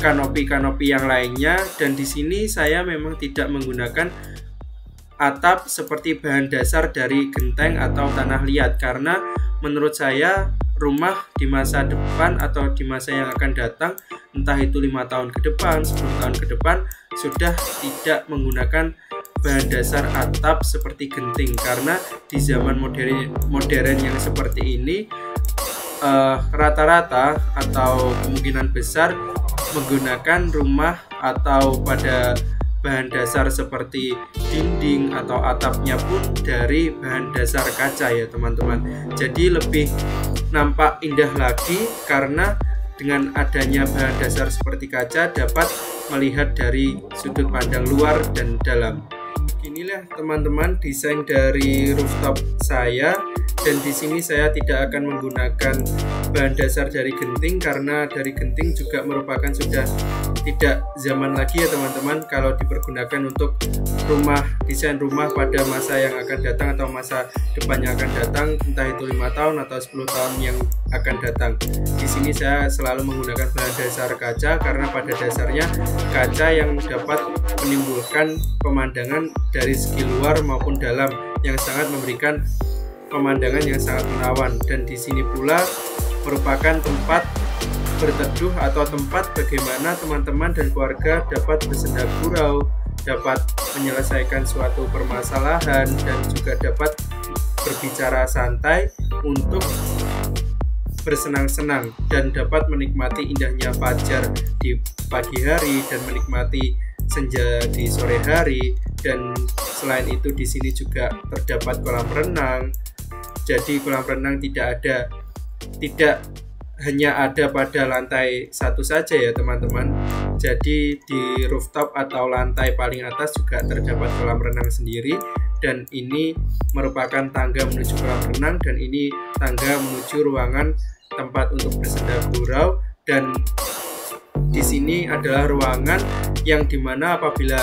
kanopi-kanopi yang lainnya, dan di sini saya memang tidak menggunakan atap seperti bahan dasar dari genteng atau tanah liat, karena menurut saya rumah di masa depan atau di masa yang akan datang, entah itu 5 tahun ke depan, 10 tahun ke depan, sudah tidak menggunakan bahan dasar atap seperti genting, karena di zaman modern yang seperti ini rata-rata atau kemungkinan besar menggunakan rumah atau pada bahan dasar seperti dinding atau atapnya pun dari bahan dasar kaca ya teman-teman. Jadi lebih nampak indah lagi karena dengan adanya bahan dasar seperti kaca dapat melihat dari sudut pandang luar dan dalam. Inilah teman-teman desain dari rooftop saya, dan di sini saya tidak akan menggunakan bahan dasar dari genting karena dari genting juga merupakan sudah tidak zaman lagi ya teman-teman kalau dipergunakan untuk desain rumah pada masa yang akan datang atau masa depan yang akan datang, entah itu 5 tahun atau 10 tahun yang akan datang. Di sini saya selalu menggunakan bahan dasar kaca karena pada dasarnya kaca yang dapat menimbulkan pemandangan dari segi luar maupun dalam yang sangat memberikan pemandangan yang sangat menawan. Dan di sini pula merupakan tempat berteduh atau tempat bagaimana teman-teman dan keluarga dapat bersenda gurau, dapat menyelesaikan suatu permasalahan, dan juga dapat berbicara santai untuk bersenang-senang dan dapat menikmati indahnya fajar di pagi hari dan menikmati senja di sore hari. Dan selain itu di sini juga terdapat kolam renang. Jadi kolam renang tidak hanya ada pada lantai 1 saja ya teman-teman. Jadi di rooftop atau lantai paling atas juga terdapat kolam renang sendiri, dan ini merupakan tangga menuju kolam renang, dan ini tangga menuju ruangan tempat untuk bersenda gurau. Dan di sini adalah ruangan yang dimana apabila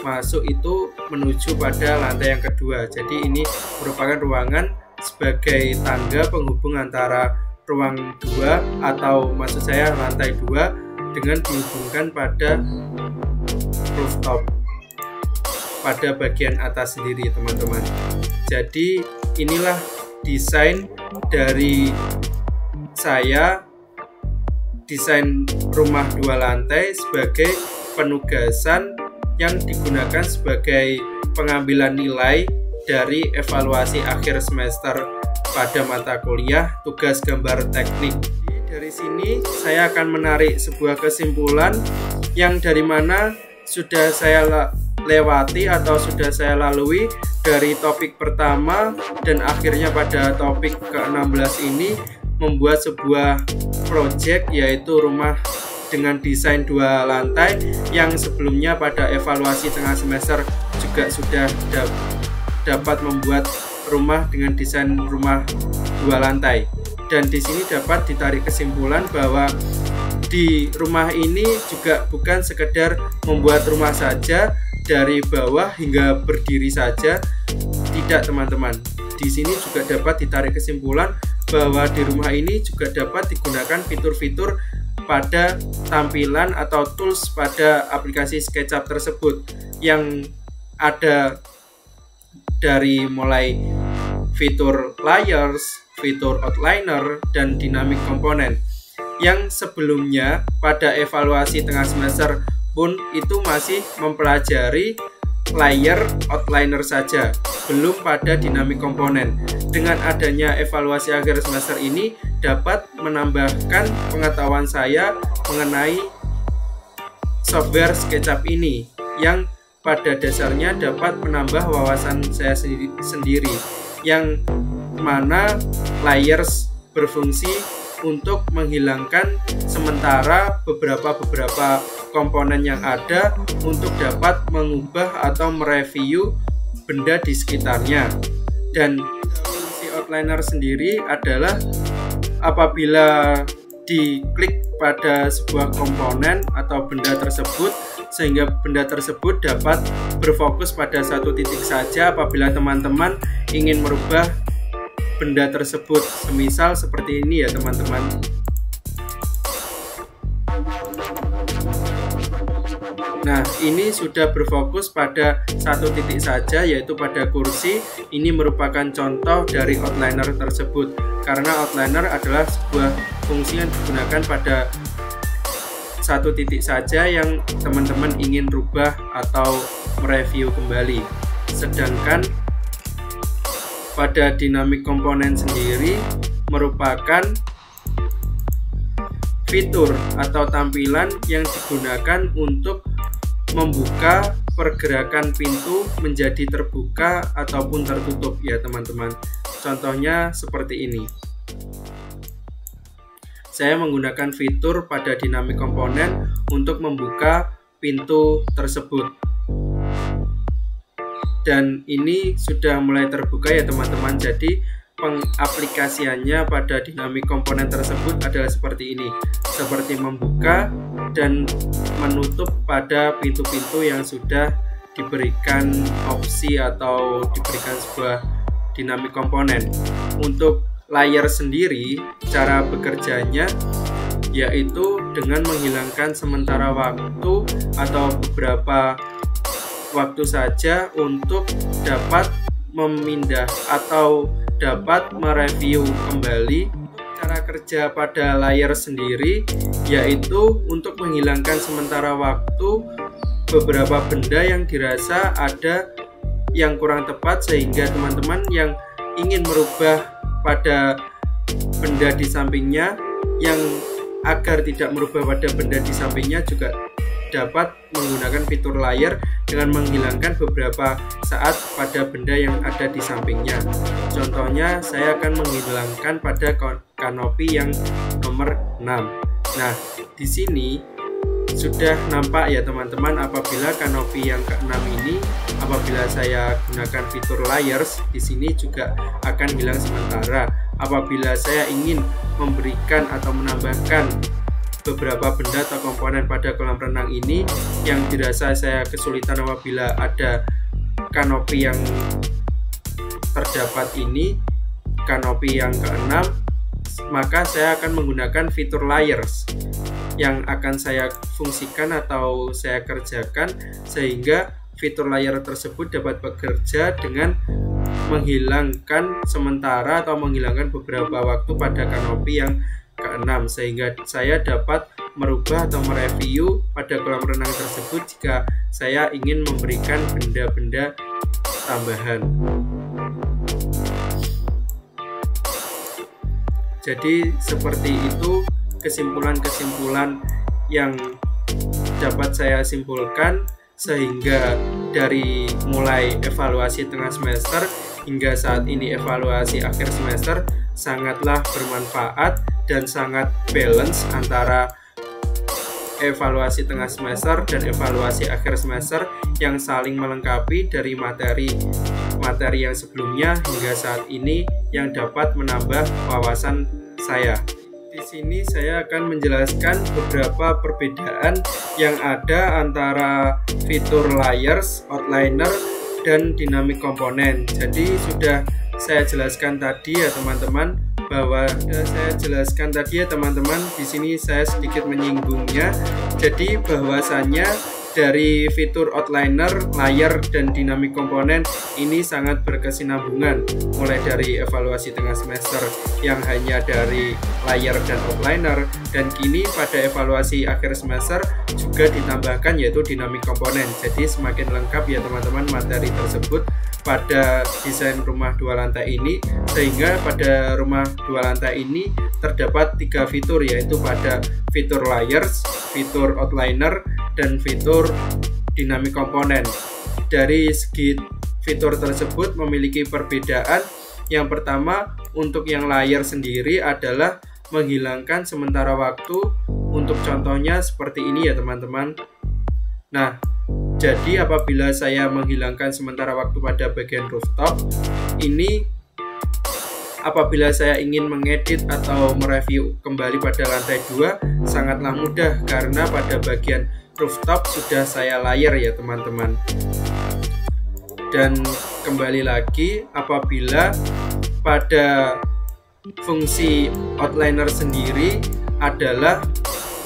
masuk itu menuju pada lantai yang kedua. Jadi ini merupakan ruangan sebagai tangga penghubung antara ruang 2 atau maksud saya lantai 2 dengan dihubungkan pada rooftop pada bagian atas sendiri teman-teman. Jadi inilah desain dari saya, desain rumah 2 lantai sebagai penugasan yang digunakan sebagai pengambilan nilai dari evaluasi akhir semester pada mata kuliah tugas gambar teknik. Dari sini saya akan menarik sebuah kesimpulan yang dari mana sudah saya lewati atau sudah saya lalui dari topik pertama dan akhirnya pada topik ke-16 ini, membuat sebuah project yaitu rumah dengan desain 2 lantai yang sebelumnya pada evaluasi tengah semester juga sudah dapat membuat rumah dengan desain rumah 2 lantai. Dan di sini dapat ditarik kesimpulan bahwa di rumah ini juga bukan sekedar membuat rumah saja dari bawah hingga berdiri saja, tidak teman-teman. Di sini juga dapat ditarik kesimpulan bahwa di rumah ini juga dapat digunakan fitur-fitur pada tampilan atau tools pada aplikasi SketchUp tersebut yang ada dari mulai fitur layers, fitur outliner, dan dynamic component yang sebelumnya pada evaluasi tengah semester pun itu masih mempelajari layer outliner saja, belum pada dinamik komponen. Dengan adanya evaluasi akhir semester ini dapat menambahkan pengetahuan saya mengenai software SketchUp ini, yang pada dasarnya dapat menambah wawasan saya sendiri, yang mana layers berfungsi untuk menghilangkan sementara beberapa komponen yang ada untuk dapat mengubah atau mereview benda di sekitarnya. Dan fungsi outliner sendiri adalah apabila diklik pada sebuah komponen atau benda tersebut, sehingga benda tersebut dapat berfokus pada satu titik saja apabila teman-teman ingin merubah benda tersebut. Semisal seperti ini ya teman-teman. Nah, ini sudah berfokus pada satu titik saja, yaitu pada kursi. Ini merupakan contoh dari outliner tersebut, karena outliner adalah sebuah fungsi yang digunakan pada satu titik saja yang teman-teman ingin rubah atau mereview kembali. Sedangkan pada dinamik komponen sendiri merupakan fitur atau tampilan yang digunakan untuk membuka pergerakan pintu menjadi terbuka ataupun tertutup ya teman-teman. Contohnya seperti ini. Saya menggunakan fitur pada dinamik komponen untuk membuka pintu tersebut. Dan ini sudah mulai terbuka ya teman-teman. Jadi pengaplikasiannya pada dinamik komponen tersebut adalah seperti ini, seperti membuka dan menutup pada pintu-pintu yang sudah diberikan opsi atau diberikan sebuah dinamik komponen. Untuk layer sendiri, cara bekerjanya yaitu dengan menghilangkan sementara waktu atau beberapa waktu saja untuk dapat memindah atau dapat mereview kembali. Cara kerja pada layer sendiri yaitu untuk menghilangkan sementara waktu beberapa benda yang dirasa ada yang kurang tepat, sehingga teman-teman yang ingin merubah pada benda di sampingnya, yang agar tidak merubah pada benda di sampingnya juga dapat menggunakan fitur layer dengan menghilangkan beberapa saat pada benda yang ada di sampingnya. Contohnya saya akan menghilangkan pada kanopi yang nomor 6. Nah, di sini sudah nampak ya teman-teman, apabila kanopi yang ke-6 ini apabila saya gunakan fitur layers, di sini juga akan hilang sementara. Apabila saya ingin memberikan atau menambahkan beberapa benda atau komponen pada kolam renang ini yang dirasa saya kesulitan apabila ada kanopi yang terdapat ini, kanopi yang ke-6, maka saya akan menggunakan fitur layers yang akan saya fungsikan atau saya kerjakan, sehingga fitur layer tersebut dapat bekerja dengan menghilangkan sementara atau menghilangkan beberapa waktu pada kanopi yang ke-6, sehingga saya dapat merubah atau mereview pada kolam renang tersebut jika saya ingin memberikan benda-benda tambahan. Jadi seperti itu kesimpulan-kesimpulan yang dapat saya simpulkan, sehingga dari mulai evaluasi tengah semester hingga saat ini evaluasi akhir semester sangatlah bermanfaat dan sangat balance antara evaluasi tengah semester dan evaluasi akhir semester yang saling melengkapi dari materi yang sebelumnya hingga saat ini yang dapat menambah wawasan saya. Di sini saya akan menjelaskan beberapa perbedaan yang ada antara fitur layers, outliner, dan dinamik komponen. Jadi sudah saya jelaskan tadi ya teman-teman, di sini saya sedikit menyinggungnya. Jadi bahwasannya dari fitur outliner, layer, dan dinamik komponen ini sangat berkesinambungan, mulai dari evaluasi tengah semester yang hanya dari layer dan outliner, dan kini pada evaluasi akhir semester juga ditambahkan yaitu dinamik komponen. Jadi semakin lengkap ya teman-teman materi tersebut pada desain rumah 2 lantai ini, sehingga pada rumah 2 lantai ini terdapat 3 fitur, yaitu pada fitur layers, fitur outliner, dan fitur dinamik komponen. Dari segi fitur tersebut memiliki perbedaan. Yang pertama, untuk yang layer sendiri adalah menghilangkan sementara waktu. Untuk contohnya seperti ini ya teman-teman. Nah, jadi apabila saya menghilangkan sementara waktu pada bagian rooftop ini, apabila saya ingin mengedit atau mereview kembali pada lantai 2 sangatlah mudah, karena pada bagian rooftop sudah saya layer ya teman-teman. Dan kembali lagi, apabila pada fungsi outliner sendiri adalah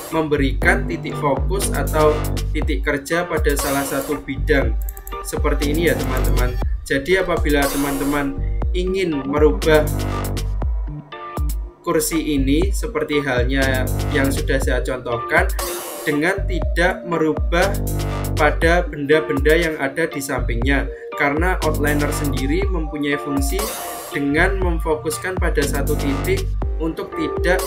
memberikan titik fokus atau titik kerja pada salah satu bidang seperti ini ya teman-teman. Jadi apabila teman-teman ingin merubah kursi ini seperti halnya yang sudah saya contohkan, dengan tidak merubah pada benda-benda yang ada di sampingnya, karena outliner sendiri mempunyai fungsi dengan memfokuskan pada satu titik untuk tidak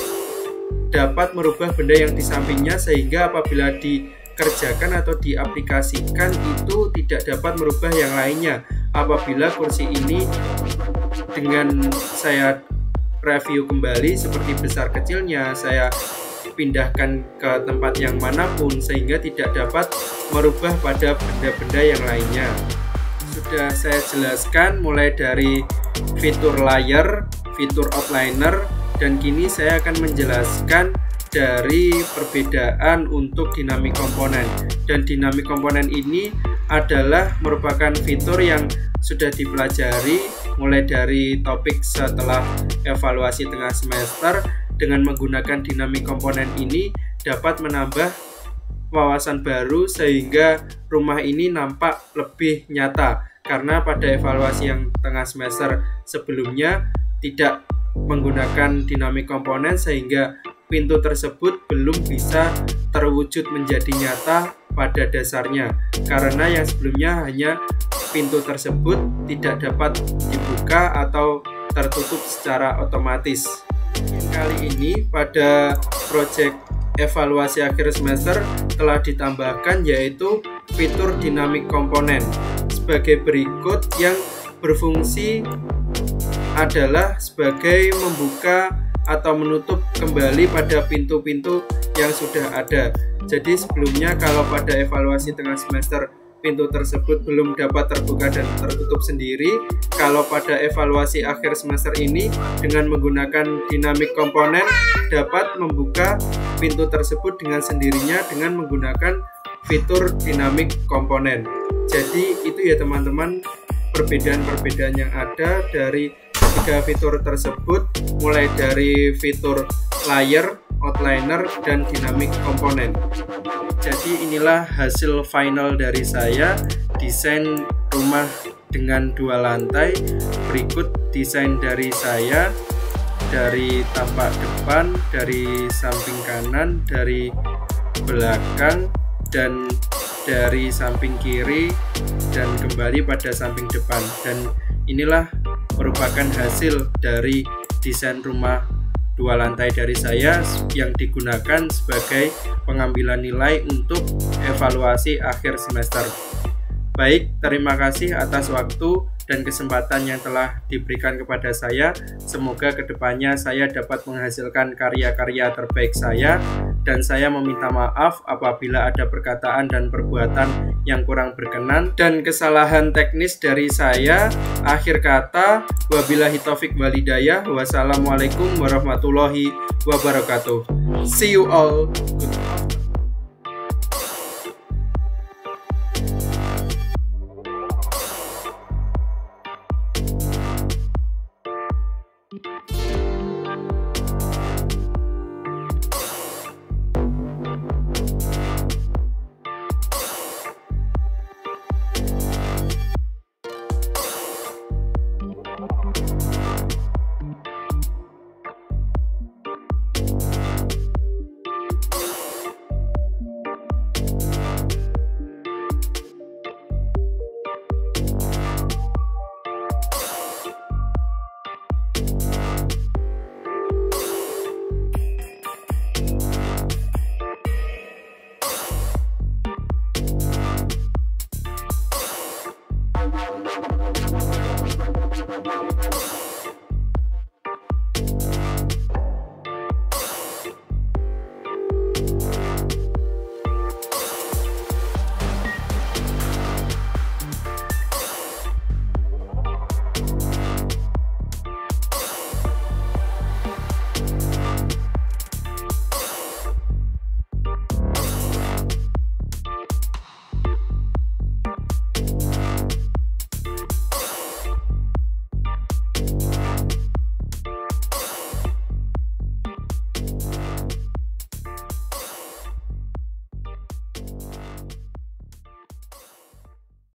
dapat merubah benda yang di sampingnya, sehingga apabila dikerjakan atau diaplikasikan itu tidak dapat merubah yang lainnya. Apabila kursi ini dengan saya review kembali seperti besar kecilnya, saya pindahkan ke tempat yang manapun, sehingga tidak dapat merubah pada benda-benda yang lainnya. Sudah saya jelaskan mulai dari fitur layer, fitur outliner, dan kini saya akan menjelaskan dari perbedaan untuk dinamik komponen. Dan dinamik komponen ini adalah merupakan fitur yang sudah dipelajari mulai dari topik setelah evaluasi tengah semester. Dengan menggunakan dinamik komponen ini dapat menambah wawasan baru sehingga rumah ini nampak lebih nyata, karena pada evaluasi yang tengah semester sebelumnya tidak menggunakan dinamik komponen sehingga pintu tersebut belum bisa terwujud menjadi nyata pada dasarnya, karena yang sebelumnya hanya pintu tersebut tidak dapat dibuka atau tertutup secara otomatis. Kali ini pada proyek evaluasi akhir semester telah ditambahkan yaitu fitur dinamik komponen sebagai berikut, yang berfungsi adalah sebagai membuka atau menutup kembali pada pintu-pintu yang sudah ada. Jadi sebelumnya kalau pada evaluasi tengah semester pintu tersebut belum dapat terbuka dan tertutup sendiri, kalau pada evaluasi akhir semester ini dengan menggunakan dinamik komponen dapat membuka pintu tersebut dengan sendirinya dengan menggunakan fitur dinamik komponen. Jadi itu ya teman-teman perbedaan-perbedaan yang ada dari tiga fitur tersebut, mulai dari fitur layer, outliner, dan dinamik komponen. Jadi inilah hasil final dari saya, desain rumah dengan 2 lantai. Berikut desain dari saya, dari tampak depan, dari samping kanan, dari belakang, dan dari samping kiri, dan kembali pada samping depan. Dan inilah merupakan hasil dari desain rumah 2 lantai dari saya yang digunakan sebagai pengambilan nilai untuk evaluasi akhir semester. Baik, terima kasih atas waktu dan kesempatan yang telah diberikan kepada saya. Semoga kedepannya saya dapat menghasilkan karya-karya terbaik saya, dan saya meminta maaf apabila ada perkataan dan perbuatan yang kurang berkenan dan kesalahan teknis dari saya. Akhir kata, wabillahi taufik walhidayah. Wassalamualaikum warahmatullahi wabarakatuh. See you all. Good